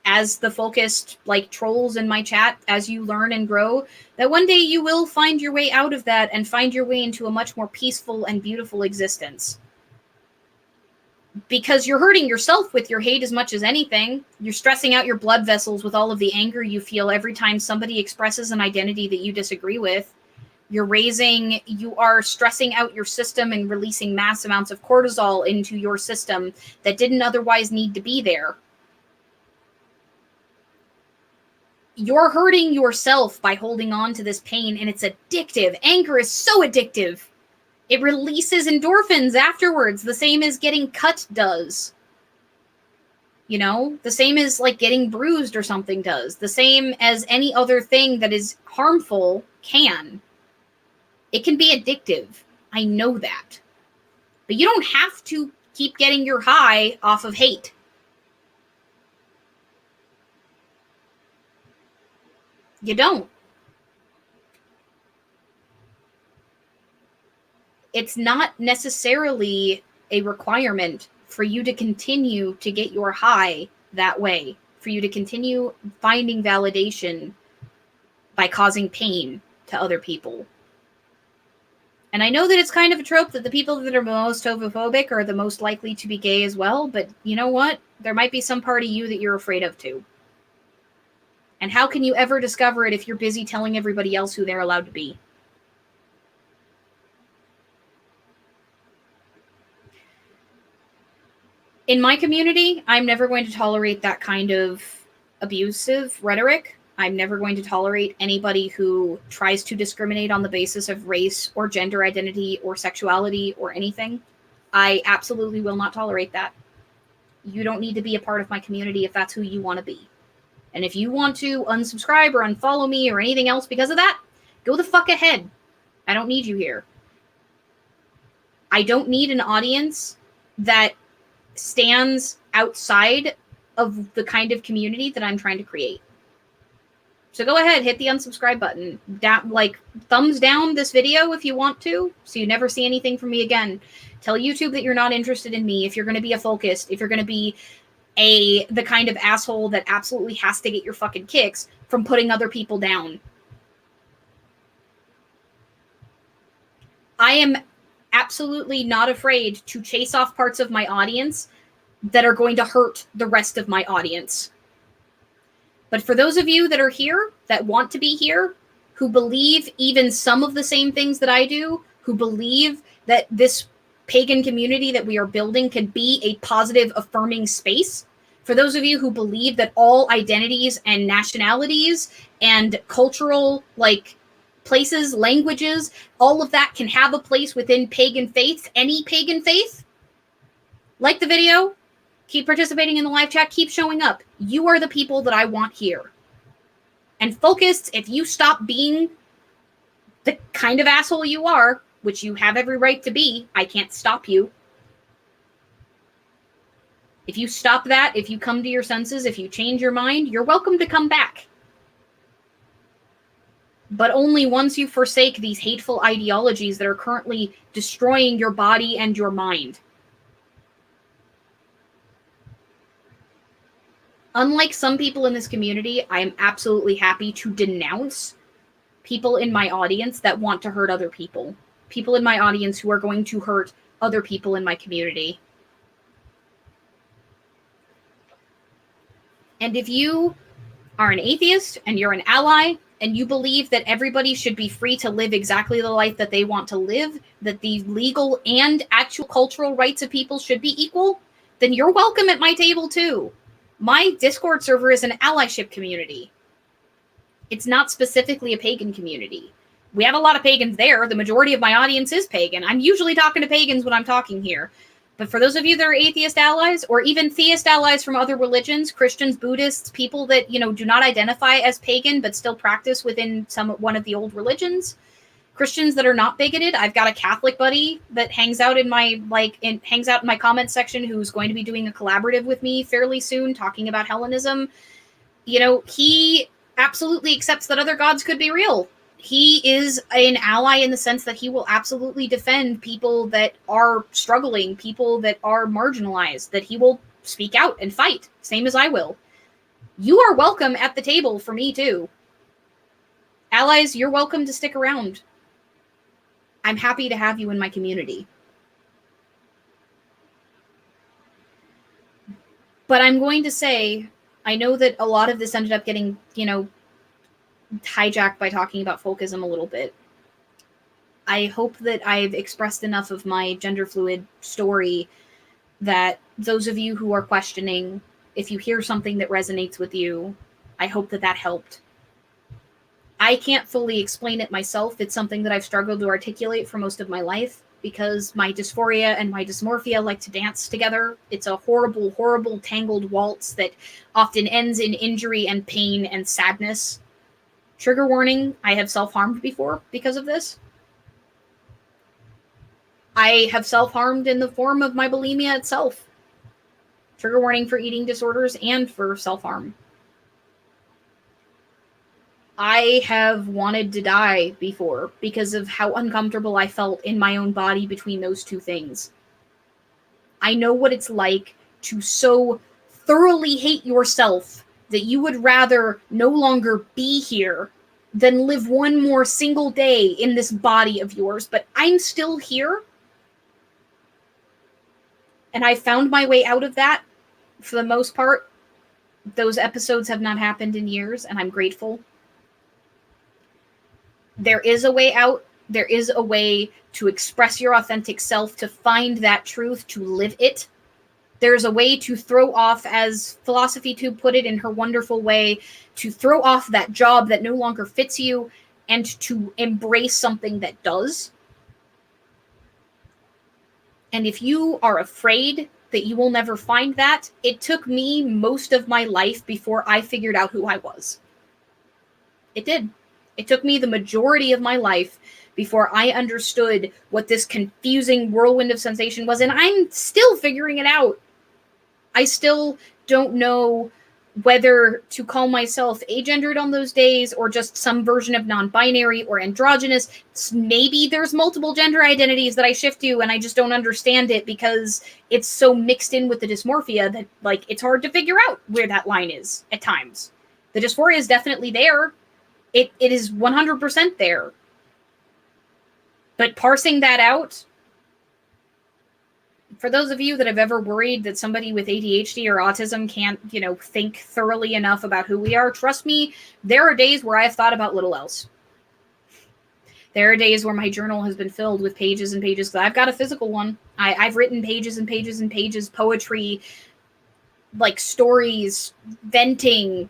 as the focused like trolls in my chat, as you learn and grow, that one day you will find your way out of that and find your way into a much more peaceful and beautiful existence. Because you're hurting yourself with your hate as much as anything. You're stressing out your blood vessels with all of the anger you feel every time somebody expresses an identity that you disagree with. You are stressing out your system and releasing mass amounts of cortisol into your system that didn't otherwise need to be there. You're hurting yourself by holding on to this pain, and it's addictive. Anger is so addictive. It releases endorphins afterwards, the same as getting cut does. You know, the same as like getting bruised or something does. The same as any other thing that is harmful can. It can be addictive. I know that. But you don't have to keep getting your high off of hate. You don't. It's not necessarily a requirement for you to continue to get your high that way, for you to continue finding validation by causing pain to other people. And I know that it's kind of a trope that the people that are most homophobic are the most likely to be gay as well, but you know what? There might be some part of you that you're afraid of too. And how can you ever discover it if you're busy telling everybody else who they're allowed to be? In my community, I'm never going to tolerate that kind of abusive rhetoric. I'm never going to tolerate anybody who tries to discriminate on the basis of race or gender identity or sexuality or anything. I absolutely will not tolerate that. You don't need to be a part of my community if that's who you want to be. And if you want to unsubscribe or unfollow me or anything else because of that, go the fuck ahead. I don't need you here. I don't need an audience that stands outside of the kind of community that I'm trying to create. So go ahead, hit the unsubscribe button. Thumbs down this video if you want to, so you never see anything from me again. Tell YouTube that you're not interested in me if you're going to be a focused, if you're going to be the kind of asshole that absolutely has to get your fucking kicks from putting other people down. I am absolutely not afraid to chase off parts of my audience that are going to hurt the rest of my audience. But for those of you that are here, that want to be here, who believe even some of the same things that I do, who believe that this pagan community that we are building can be a positive, affirming space, for those of you who believe that all identities and nationalities and cultural, places, languages, all of that can have a place within pagan faiths, any pagan faith, like the video, keep participating in the live chat, keep showing up. You are the people that I want here. And focused, if you stop being the kind of asshole you are, which you have every right to be, I can't stop you. If you stop that, if you come to your senses, if you change your mind, you're welcome to come back. But only once you forsake these hateful ideologies that are currently destroying your body and your mind. Unlike some people in this community, I am absolutely happy to denounce people in my audience that want to hurt other people. People in my audience who are going to hurt other people in my community. And if you are an atheist and you're an ally and you believe that everybody should be free to live exactly the life that they want to live, that the legal and actual cultural rights of people should be equal, then you're welcome at my table too. My Discord server is an allyship community. It's not specifically a pagan community. We have a lot of pagans there. The majority of my audience is pagan. I'm usually talking to pagans when I'm talking here. But for those of you that are atheist allies or even theist allies from other religions, Christians, Buddhists, people that, do not identify as pagan but still practice within one of the old religions, Christians that are not bigoted, I've got a Catholic buddy that hangs out in my comment section who's going to be doing a collaborative with me fairly soon talking about Hellenism. He absolutely accepts that other gods could be real. He is an ally in the sense that he will absolutely defend people that are struggling, people that are marginalized, that he will speak out and fight, same as I will. You are welcome at the table for me too. Allies, you're welcome to stick around. I'm happy to have you in my community. But I'm going to say, I know that a lot of this ended up getting, hijacked by talking about folkism a little bit. I hope that I've expressed enough of my gender fluid story that those of you who are questioning, if you hear something that resonates with you, I hope that that helped. I can't fully explain it myself. It's something that I've struggled to articulate for most of my life because my dysphoria and my dysmorphia like to dance together. It's a horrible, horrible tangled waltz that often ends in injury and pain and sadness. Trigger warning, I have self-harmed before because of this. I have self-harmed in the form of my bulimia itself. Trigger warning for eating disorders and for self-harm. I have wanted to die before because of how uncomfortable I felt in my own body between those two things. I know what it's like to so thoroughly hate yourself that you would rather no longer be here than live one more single day in this body of yours. But I'm still here. And I found my way out of that for the most part. Those episodes have not happened in years, and I'm grateful. There is a way out. There is a way to express your authentic self, to find that truth, to live it. There's a way to throw off, as Philosophy Tube put it in her wonderful way, to throw off that job that no longer fits you and to embrace something that does. And if you are afraid that you will never find that, it took me most of my life before I figured out who I was. It did. It took me the majority of my life before I understood what this confusing whirlwind of sensation was, and I'm still figuring it out. I still don't know whether to call myself agendered on those days or just some version of non-binary or androgynous. Maybe there's multiple gender identities that I shift to and I just don't understand it because it's so mixed in with the dysmorphia that, like, it's hard to figure out where that line is at times. The dysphoria is definitely there. It is 100% there. But parsing that out, for those of you that have ever worried that somebody with ADHD or autism can't, think thoroughly enough about who we are, trust me, there are days where I've thought about little else. There are days where my journal has been filled with pages and pages, because I've got a physical one. I've written pages and pages and pages, poetry, like stories, venting.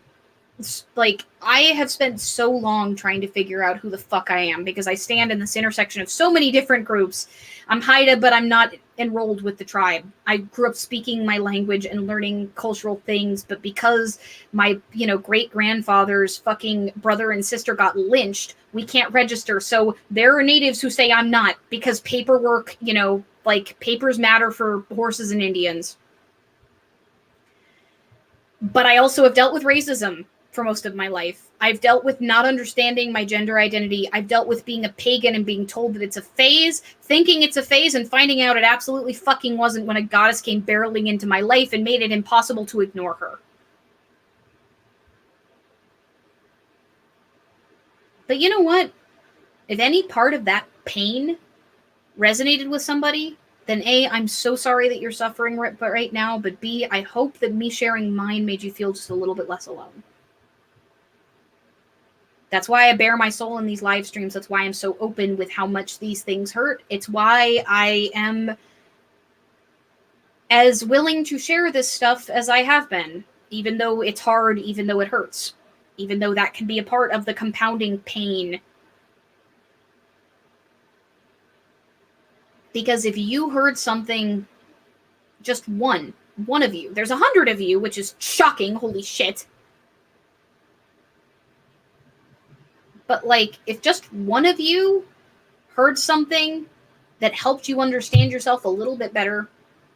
Like, I have spent so long trying to figure out who the fuck I am because I stand in this intersection of so many different groups. I'm Haida, but I'm not enrolled with the tribe. I grew up speaking my language and learning cultural things, but because my, great-grandfather's fucking brother and sister got lynched, we can't register. So there are natives who say I'm not because paperwork, papers matter for horses and Indians. But I also have dealt with racism for most of my life. I've dealt with not understanding my gender identity. I've dealt with being a pagan and being told that it's a phase, thinking it's a phase, and finding out it absolutely fucking wasn't when a goddess came barreling into my life and made it impossible to ignore her. But you know what? If any part of that pain resonated with somebody, then A, I'm so sorry that you're suffering right now, but B, I hope that me sharing mine made you feel just a little bit less alone. That's why I bare my soul in these live streams. That's why I'm so open with how much these things hurt. It's why I am as willing to share this stuff as I have been, even though it's hard, even though it hurts, even though that can be a part of the compounding pain. Because if you heard something, just one of you, there's 100 of you, which is shocking, holy shit. But, if just one of you heard something that helped you understand yourself a little bit better,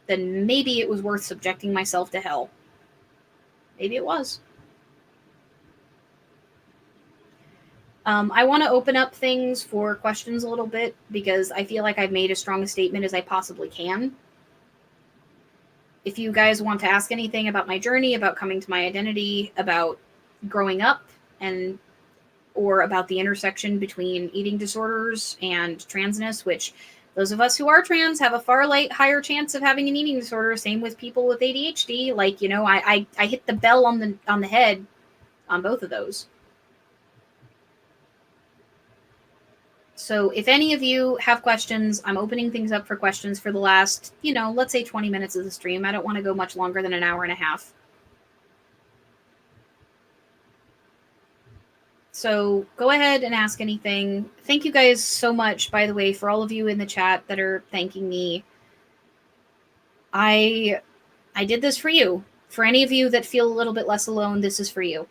then maybe it was worth subjecting myself to hell. Maybe it was. I want to open up things for questions a little bit because I feel like I've made as strong a statement as I possibly can. If you guys want to ask anything about my journey, about coming to my identity, about growing up, and or about the intersection between eating disorders and transness, which those of us who are trans have a far higher chance of having an eating disorder. Same with people with ADHD. Like, you know, I hit the bell on the head on both of those. So if any of you have questions, I'm opening things up for questions for the last, you know, let's say 20 minutes of the stream. I don't want to go much longer than an hour and a half. So go ahead and ask anything. Thank you guys so much, by the way, for all of you in the chat that are thanking me. I did this for you. For any of you that feel a little bit less alone, this is for you.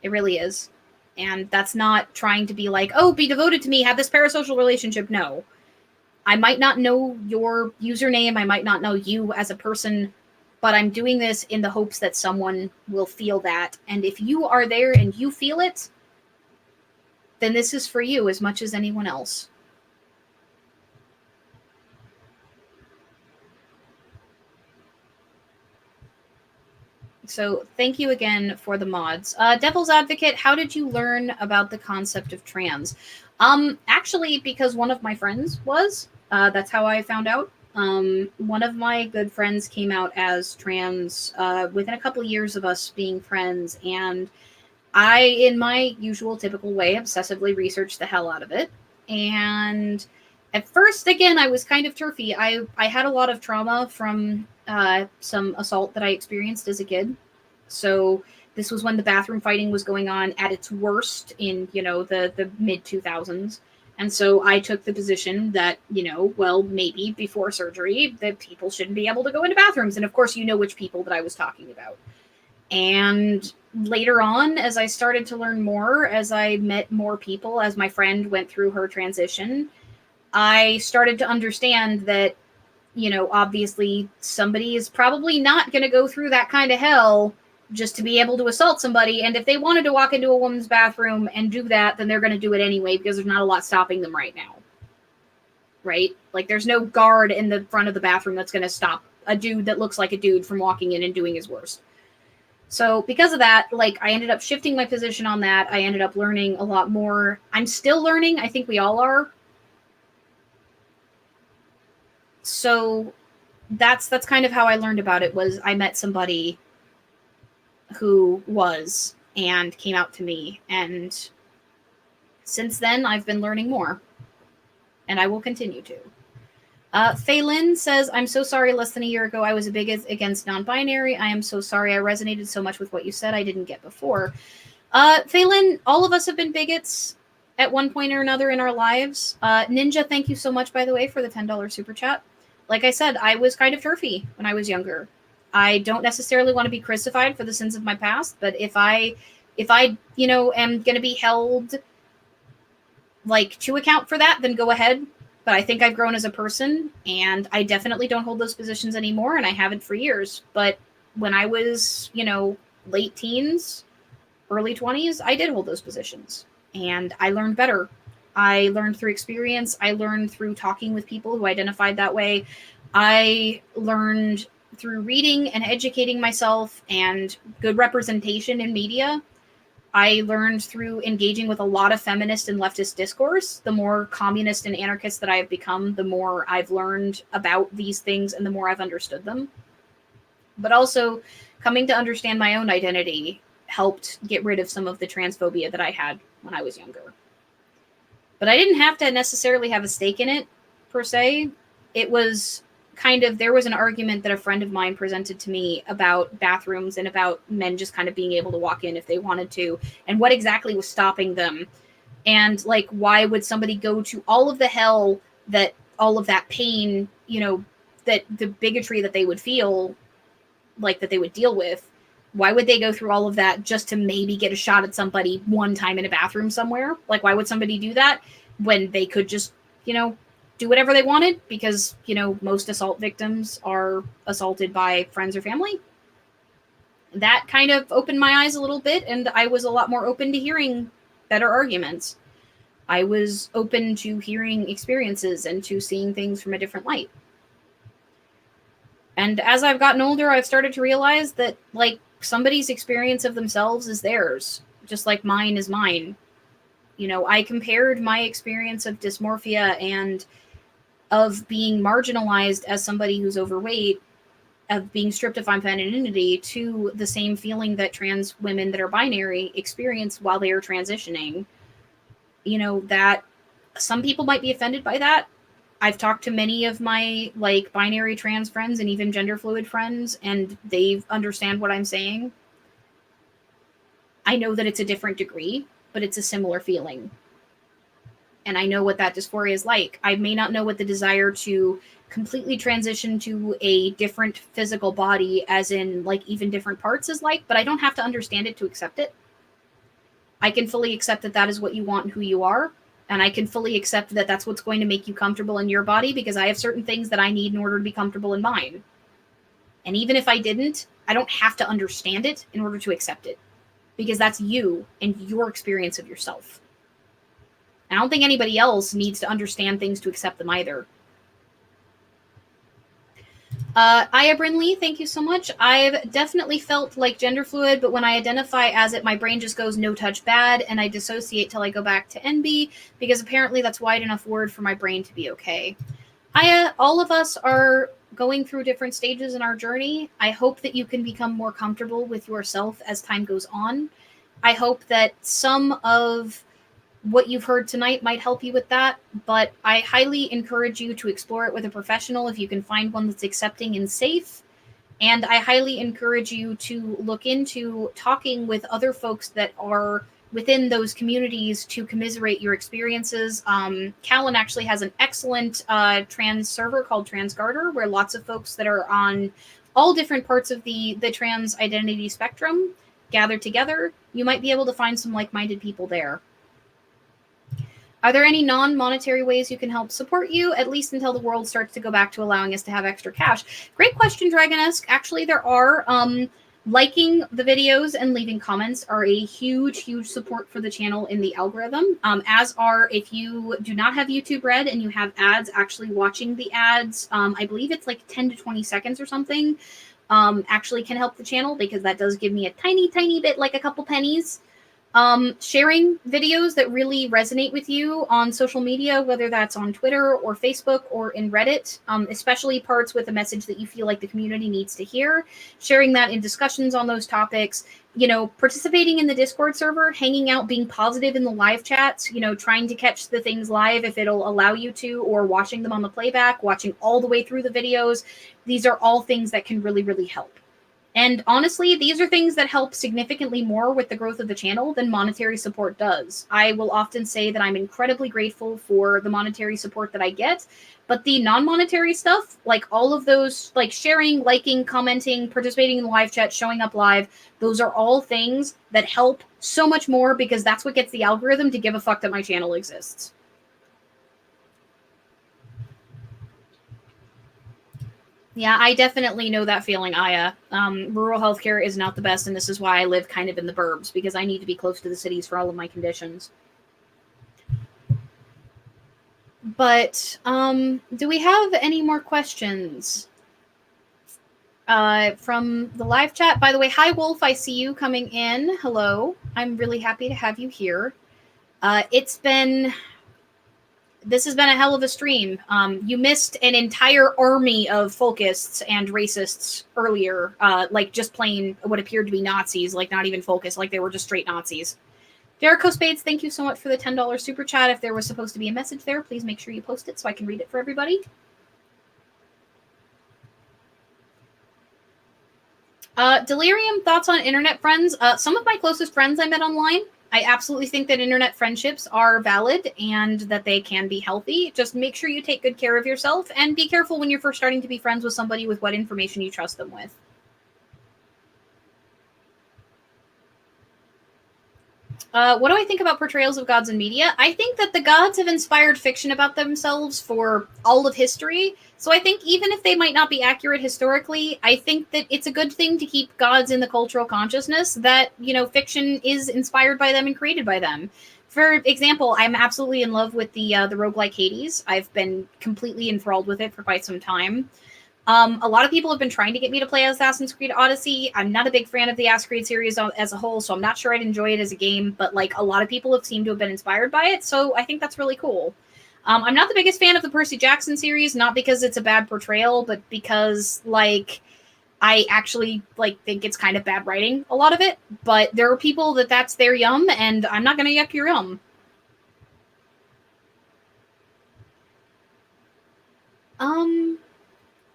It really is. And that's not trying to be like, oh, be devoted to me, have this parasocial relationship. No. I might not know your username. I might not know you as a person, but I'm doing this in the hopes that someone will feel that. And if you are there and you feel it, then this is for you as much as anyone else. So thank you again for the mods. Devil's Advocate, how did you learn about the concept of trans? Actually, because one of my friends was. That's how I found out. One of my good friends came out as trans within a couple of years of us being friends, and I, in my usual typical way, obsessively researched the hell out of it. And at first, again, I was kind of turfy. I had a lot of trauma from some assault that I experienced as a kid. So this was when the bathroom fighting was going on at its worst in, you know, the mid 2000s. And so I took the position that, you know, well, maybe before surgery, that people shouldn't be able to go into bathrooms. And of course, you know which people that I was talking about. And later on, as I started to learn more, as I met more people, as my friend went through her transition, I started to understand that, you know, obviously somebody is probably not going to go through that kind of hell just to be able to assault somebody. And if they wanted to walk into a woman's bathroom and do that, then they're going to do it anyway because there's not a lot stopping them right now. Right? Like, there's no guard in the front of the bathroom that's going to stop a dude that looks like a dude from walking in and doing his worst. So because of that, like, I ended up shifting my position on that. I ended up learning a lot more. I'm still learning. I think we all are. So that's kind of how I learned about it. Was I met somebody who was and came out to me, and since then I've been learning more, and I will continue to. Phelan says, I'm so sorry. Less than a year ago, I was a bigot against non-binary. I am so sorry. I resonated so much with what you said I didn't get before. Phelan, all of us have been bigots at one point or another in our lives. Ninja, thank you so much, by the way, for the $10 super chat. Like I said, I was kind of turfy when I was younger. I don't necessarily want to be crucified for the sins of my past, but if I, you know, am going to be held like to account for that, then go ahead. But I think I've grown as a person, and I definitely don't hold those positions anymore, and I haven't for years. But when I was, you know, late teens, early 20s, I did hold those positions, and I learned better. I learned through experience. I learned through talking with people who identified that way. I learned through reading and educating myself and good representation in media. I learned through engaging with a lot of feminist and leftist discourse. The more communist and anarchist that I have become, the more I've learned about these things and the more I've understood them. But also, coming to understand my own identity helped get rid of some of the transphobia that I had when I was younger. But I didn't have to necessarily have a stake in it, per se. It was kind of, there was an argument that a friend of mine presented to me about bathrooms and about men just kind of being able to walk in if they wanted to, and what exactly was stopping them. And like, why would somebody go to all of the hell, that all of that pain, you know, that the bigotry that they would feel, like that they would deal with, why would they go through all of that just to maybe get a shot at somebody one time in a bathroom somewhere? Like, why would somebody do that when they could just, you know, do whatever they wanted? Because, you know, most assault victims are assaulted by friends or family. That kind of opened my eyes a little bit, and I was a lot more open to hearing better arguments. I was open to hearing experiences and to seeing things from a different light. And as I've gotten older, I've started to realize that, like, somebody's experience of themselves is theirs, just like mine is mine. You know, I compared my experience of dysmorphia and of being marginalized as somebody who's overweight, of being stripped of my femininity, to the same feeling that trans women that are binary experience while they are transitioning. You know, that some people might be offended by that. I've talked to many of my, like, binary trans friends and even gender fluid friends, and they understand what I'm saying. I know that it's a different degree, but it's a similar feeling. And I know what that dysphoria is like. I may not know what the desire to completely transition to a different physical body, as in, like, even different parts is like, but I don't have to understand it to accept it. I can fully accept that that is what you want and who you are. And I can fully accept that that's what's going to make you comfortable in your body, because I have certain things that I need in order to be comfortable in mine. And even if I didn't, I don't have to understand it in order to accept it, because that's you and your experience of yourself. I don't think anybody else needs to understand things to accept them either. Aya Brinley, thank you so much. I've definitely felt like gender fluid, but when I identify as it, my brain just goes no touch bad, and I dissociate till I go back to NB, because apparently that's wide enough word for my brain to be okay. Aya, all of us are going through different stages in our journey. I hope that you can become more comfortable with yourself as time goes on. I hope that some of what you've heard tonight might help you with that, but I highly encourage you to explore it with a professional if you can find one that's accepting and safe. And I highly encourage you to look into talking with other folks that are within those communities to commiserate your experiences. Calon actually has an excellent trans server called TransGarter, where lots of folks that are on all different parts of the trans identity spectrum gather together. You might be able to find some like-minded people there. Are there any non-monetary ways you can help support you, at least until the world starts to go back to allowing us to have extra cash? Great question, Dragonesque. Actually, there are. Liking the videos and leaving comments are a huge, huge support for the channel in the algorithm. As are, if you do not have YouTube Red and you have ads, actually watching the ads, I believe it's like 10 to 20 seconds or something, actually can help the channel, because that does give me a tiny, tiny bit, like a couple pennies. Sharing videos that really resonate with you on social media, whether that's on Twitter or Facebook or in Reddit, especially parts with a message that you feel like the community needs to hear, sharing that in discussions on those topics, you know, participating in the Discord server, hanging out, being positive in the live chats, you know, trying to catch the things live if it'll allow you to, or watching them on the playback, watching all the way through the videos. These are all things that can really, really help. And honestly, these are things that help significantly more with the growth of the channel than monetary support does. I will often say that I'm incredibly grateful for the monetary support that I get, but the non-monetary stuff, like all of those, like sharing, liking, commenting, participating in the live chat, showing up live, those are all things that help so much more, because that's what gets the algorithm to give a fuck that my channel exists. Yeah, I definitely know that feeling, Aya. Rural healthcare is not the best, and this is why I live kind of in the burbs, because I need to be close to the cities for all of my conditions. But do we have any more questions from the live chat? By the way, hi, Wolf. I see you coming in. Hello. I'm really happy to have you here. This has been a hell of a stream. You missed an entire army of folkists and racists earlier, like just plain what appeared to be Nazis, like not even folkists, like they were just straight Nazis. Jericho Spades, thank you so much for the $10 super chat. If there was supposed to be a message there, please make sure you post it so I can read it for everybody. Delirium, thoughts on internet friends? Some of my closest friends I met online. I absolutely think that internet friendships are valid and that they can be healthy. Just make sure you take good care of yourself, and be careful when you're first starting to be friends with somebody with what information you trust them with. What do I think about portrayals of gods in media? I think that the gods have inspired fiction about themselves for all of history. So I think even if they might not be accurate historically, I think that it's a good thing to keep gods in the cultural consciousness, that, you know, fiction is inspired by them and created by them. For example, I'm absolutely in love with the roguelike Hades. I've been completely enthralled with it for quite some time. A lot of people have been trying to get me to play Assassin's Creed Odyssey. I'm not a big fan of the Assassin's Creed series as a whole, so I'm not sure I'd enjoy it as a game, but like a lot of people have seemed to have been inspired by it, so I think that's really cool. I'm not the biggest fan of the Percy Jackson series, not because it's a bad portrayal, but because like I actually like think it's kind of bad writing, a lot of it. But there are people that's their yum, and I'm not going to yuck your yum.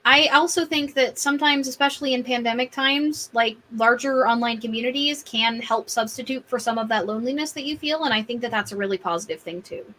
I also think that sometimes, especially in pandemic times, like larger online communities can help substitute for some of that loneliness that you feel, and I think that that's a really positive thing too.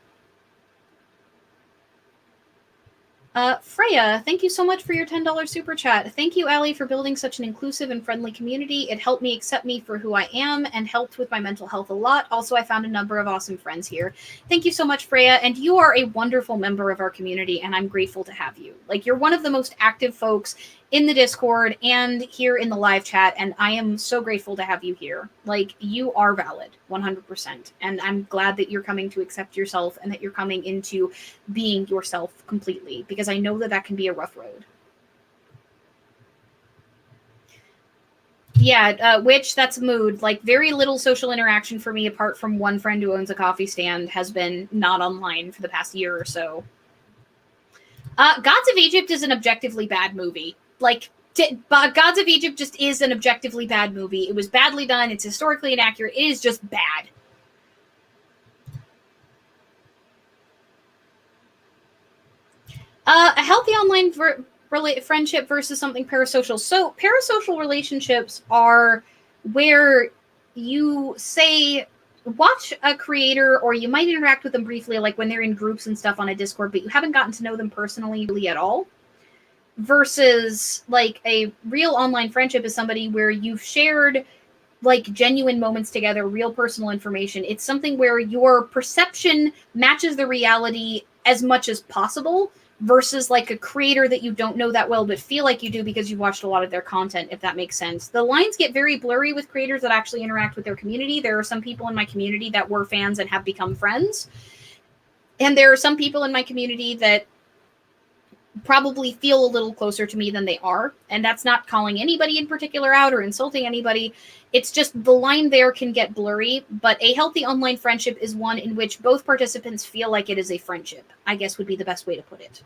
Freya, thank you so much for your $10 super chat. Thank you, Allie, for building such an inclusive and friendly community. It helped me accept me for who I am and helped with my mental health a lot. Also, I found a number of awesome friends here. Thank you so much, Freya, and you are a wonderful member of our community, and I'm grateful to have you. Like, you're one of the most active folks in the Discord and here in the live chat, and I am so grateful to have you here. Like, you are valid, 100%, and I'm glad that you're coming to accept yourself and that you're coming into being yourself completely, because I know that that can be a rough road. Yeah, which that's mood. Like, very little social interaction for me apart from one friend who owns a coffee stand has been not online for the past year or so. Gods of Egypt is an objectively bad movie. Like, Gods of Egypt just is an objectively bad movie. It was badly done. It's historically inaccurate. It is just bad. A healthy online friendship versus something parasocial. So parasocial relationships are where you say watch a creator or you might interact with them briefly, like when they're in groups and stuff on a Discord, but you haven't gotten to know them personally really at all. Versus like a real online friendship is somebody where you've shared like genuine moments together, real personal information. It's something where your perception matches the reality as much as possible versus like a creator that you don't know that well but feel like you do because you watched a lot of their content, if that makes sense. The lines get very blurry with creators that actually interact with their community. There are some people in my community that were fans and have become friends. And there are some people in my community that probably feel a little closer to me than they are. And that's not calling anybody in particular out or insulting anybody. It's just the line there can get blurry, but a healthy online friendship is one in which both participants feel like it is a friendship, I guess would be the best way to put it.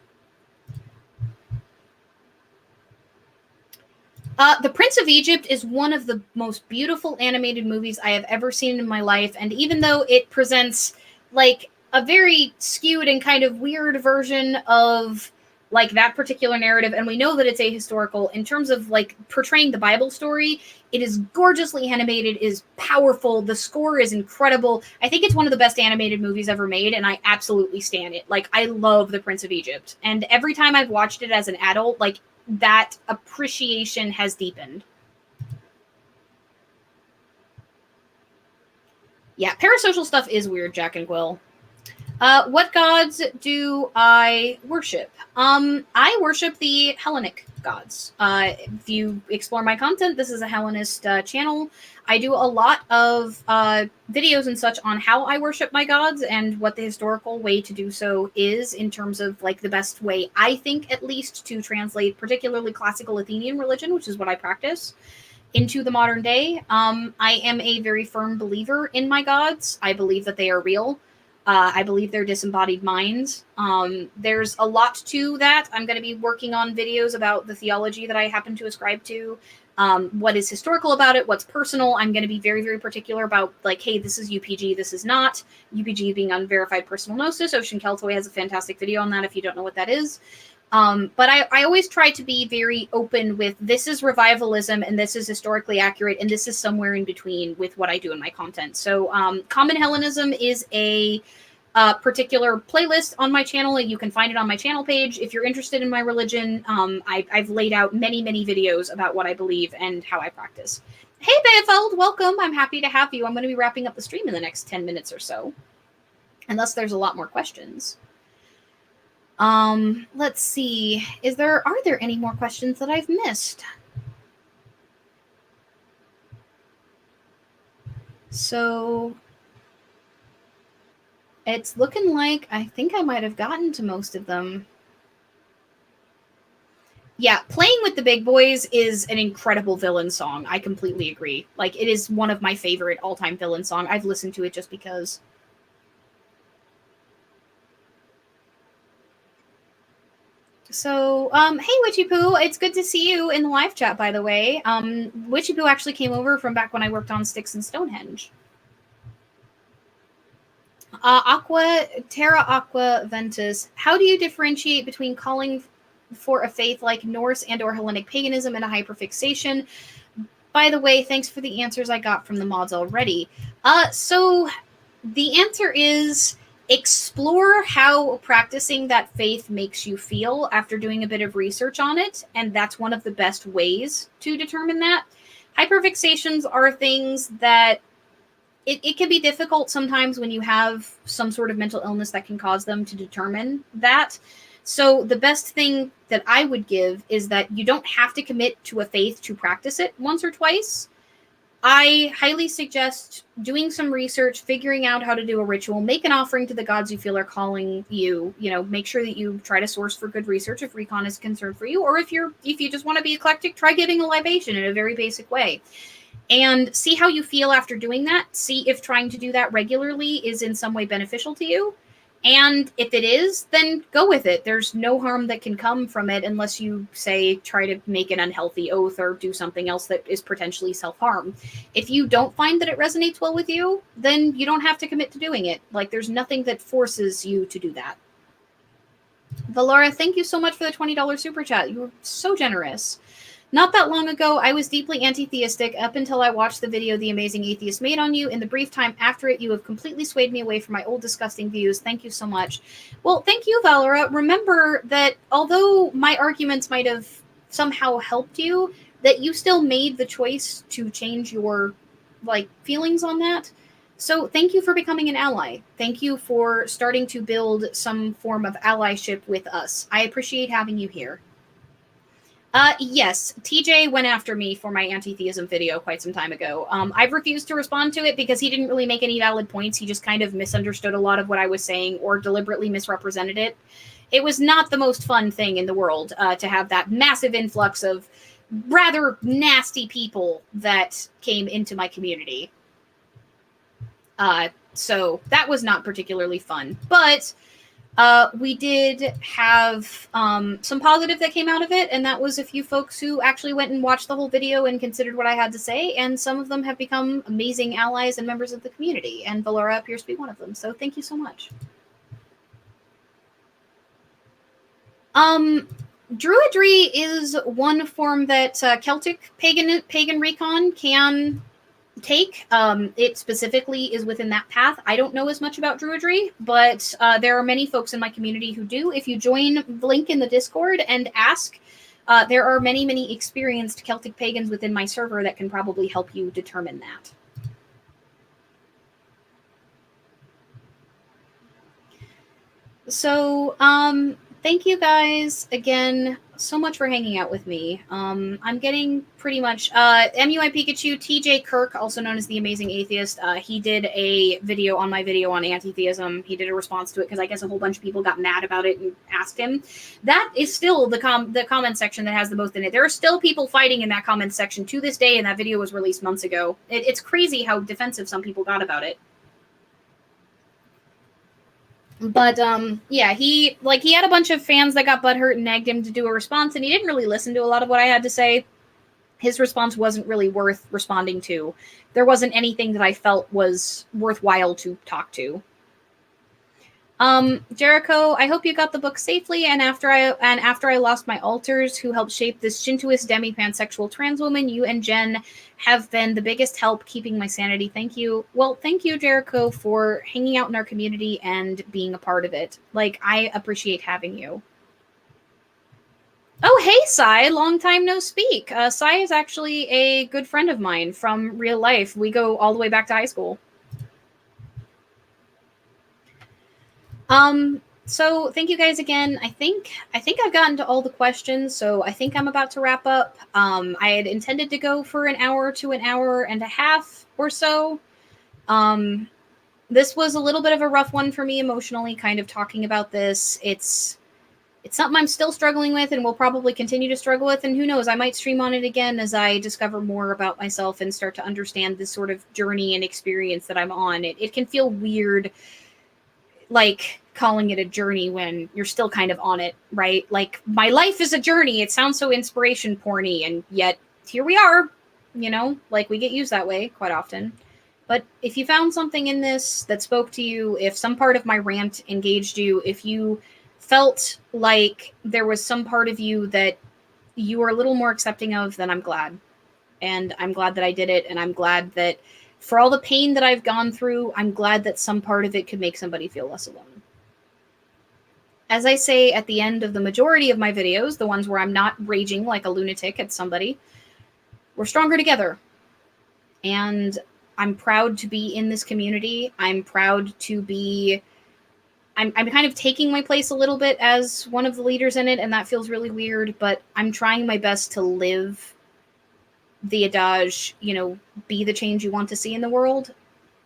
The Prince of Egypt is one of the most beautiful animated movies I have ever seen in my life. And even though it presents like a very skewed and kind of weird version of like that particular narrative, and we know that it's ahistorical in terms of like portraying the Bible story, it is gorgeously animated, is powerful, the score is incredible. I think it's one of the best animated movies ever made, and I absolutely stan it. Like, I love The Prince of Egypt, and every time I've watched it as an adult, like, that appreciation has deepened. Yeah, parasocial stuff is weird, Jack and Quill. What gods do I worship? I worship the Hellenic gods. If you explore my content, this is a Hellenist channel. I do a lot of videos and such on how I worship my gods and what the historical way to do so is in terms of like the best way, I think at least, to translate particularly classical Athenian religion, which is what I practice, into the modern day. I am a very firm believer in my gods. I believe that they are real. I believe they're disembodied minds. There's a lot to that. I'm going to be working on videos about the theology that I happen to ascribe to, what is historical about it, what's personal. I'm going to be very, very particular about, like, hey, this is UPG, this is not. UPG being unverified personal gnosis. Ocean Keltoy has a fantastic video on that if you don't know what that is. But I always try to be very open with this is revivalism and this is historically accurate and this is somewhere in between with what I do in my content. So Common Hellenism is a particular playlist on my channel, and you can find it on my channel page. If you're interested in my religion, I've laid out many, many videos about what I believe and how I practice. Hey, Beefeld, welcome. I'm happy to have you. I'm going to be wrapping up the stream in the next 10 minutes or so, unless there's a lot more questions. Let's see. Are there any more questions that I've missed? So it's looking like I think I might have gotten to most of them. Yeah, Playing with the Big Boys is an incredible villain song. I completely agree. Like, it is one of my favorite all-time villain song. I've listened to it just because. So, hey Witchy Poo, it's good to see you in the live chat, by the way. Witchy Poo actually came over from back when I worked on Styx and Stonehenge. Terra Aqua Ventus. How do you differentiate between calling for a faith like Norse and or Hellenic paganism and a hyperfixation? By the way, thanks for the answers I got from the mods already. So the answer is explore how practicing that faith makes you feel after doing a bit of research on it, and that's one of the best ways to determine that. Hyperfixations are things that it can be difficult sometimes when you have some sort of mental illness that can cause them to determine that. So the best thing that I would give is that you don't have to commit to a faith to practice it once or twice. I highly suggest doing some research, figuring out how to do a ritual, make an offering to the gods you feel are calling you. You know, make sure that you try to source for good research if recon is concerned for you, or if you just want to be eclectic, try giving a libation in a very basic way. And see how you feel after doing that. See if trying to do that regularly is in some way beneficial to you. And if it is, then go with it. There's no harm that can come from it unless you, say, try to make an unhealthy oath or do something else that is potentially self-harm. If you don't find that it resonates well with you, then you don't have to commit to doing it. Like, there's nothing that forces you to do that. Valora, thank you so much for the $20 super chat. You were so generous. Not that long ago, I was deeply anti-theistic up until I watched the video The Amazing Atheist made on you. In the brief time after it, you have completely swayed me away from my old disgusting views. Thank you so much. Well, thank you, Valora. Remember that although my arguments might have somehow helped you, that you still made the choice to change your feelings on that. So thank you for becoming an ally. Thank you for starting to build some form of allyship with us. I appreciate having you here. Yes, TJ went after me for my anti-theism video quite some time ago. I've refused to respond to it because he didn't really make any valid points. He just kind of misunderstood a lot of what I was saying or deliberately misrepresented it. It was not the most fun thing in the world to have that massive influx of rather nasty people that came into my community. So that was not particularly fun, but we did have some positive that came out of it, and that was a few folks who actually went and watched the whole video and considered what I had to say, and some of them have become amazing allies and members of the community, and Valora appears to be one of them, so thank you so much. Druidry is one form that Celtic pagan recon can take. It specifically is within that path. I don't know as much about Druidry, but there are many folks in my community who do. If you join the link in the Discord and ask, there are many experienced Celtic pagans within my server that can probably help you determine that. So, thank you guys again so much for hanging out with me. I'm getting pretty much MUI Pikachu, TJ Kirk, also known as the Amazing Atheist. He did a video on my video on anti-theism. He did a response to it because I guess a whole bunch of people got mad about it and asked him. That is still the comment section that has the most in it. There are still people fighting in that comment section to this day, and that video was released months ago. It's crazy how defensive some people got about it. But yeah, he had a bunch of fans that got butthurt and nagged him to do a response, and he didn't really listen to a lot of what I had to say. His response wasn't really worth responding to. There wasn't anything that I felt was worthwhile to talk to. Jericho, I hope you got the book safely, and after I lost my alters who helped shape this Shintoist demi-pansexual trans woman, you and Jen have been the biggest help keeping my sanity. Thank you. Well, thank you, Jericho, for hanging out in our community and being a part of it. Like, I appreciate having you. Oh, hey, Sai. Long time no speak. Sai is actually a good friend of mine from real life. We go all the way back to high school. So thank you guys again. I think I've gotten to all the questions, so I think I'm about to wrap up. I had intended to go for an hour to an hour and a half or so. This was a little bit of a rough one for me emotionally, kind of talking about this. It's It's something I'm still struggling with and will probably continue to struggle with. And who knows, I might stream on it again as I discover more about myself and start to understand this sort of journey and experience that I'm on. It can feel weird, like calling it a journey when you're still kind of on it, right? Like, my life is a journey. It sounds so inspiration porny, and yet here we are, you know, like we get used that way quite often. But if you found something in this that spoke to you, if some part of my rant engaged you, if you felt like there was some part of you that you were a little more accepting of, then I'm glad. And I'm glad that I did it. And I'm glad that for all the pain that I've gone through, I'm glad that some part of it could make somebody feel less alone. As I say at the end of the majority of my videos, the ones where I'm not raging like a lunatic at somebody, we're stronger together. And I'm proud to be in this community. I'm proud to be... I'm kind of taking my place a little bit as one of the leaders in it, and that feels really weird, but I'm trying my best to live the adage, you know, be the change you want to see in the world.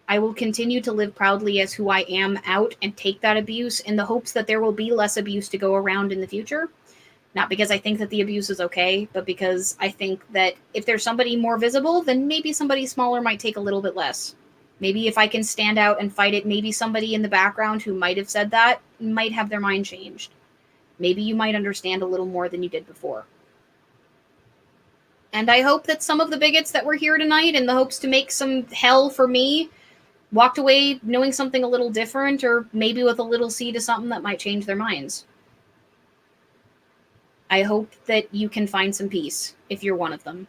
I will continue to live proudly as who I am out and take that abuse in the hopes that there will be less abuse to go around in the future. Not because I think that the abuse is okay, but because I think that if there's somebody more visible, then maybe somebody smaller might take a little bit less. Maybe if I can stand out and fight it, maybe somebody in the background who might have said that might have their mind changed. Maybe you might understand a little more than you did before. And I hope that some of the bigots that were here tonight in the hopes to make some hell for me walked away knowing something a little different, or maybe with a little seed of something that might change their minds. I hope that you can find some peace if you're one of them.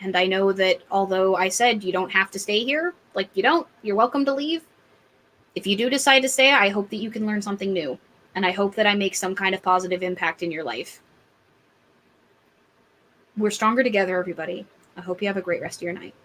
And I know that although I said you don't have to stay here, like, you don't, you're welcome to leave. If you do decide to stay, I hope that you can learn something new. And I hope that I make some kind of positive impact in your life. We're stronger together, everybody. I hope you have a great rest of your night.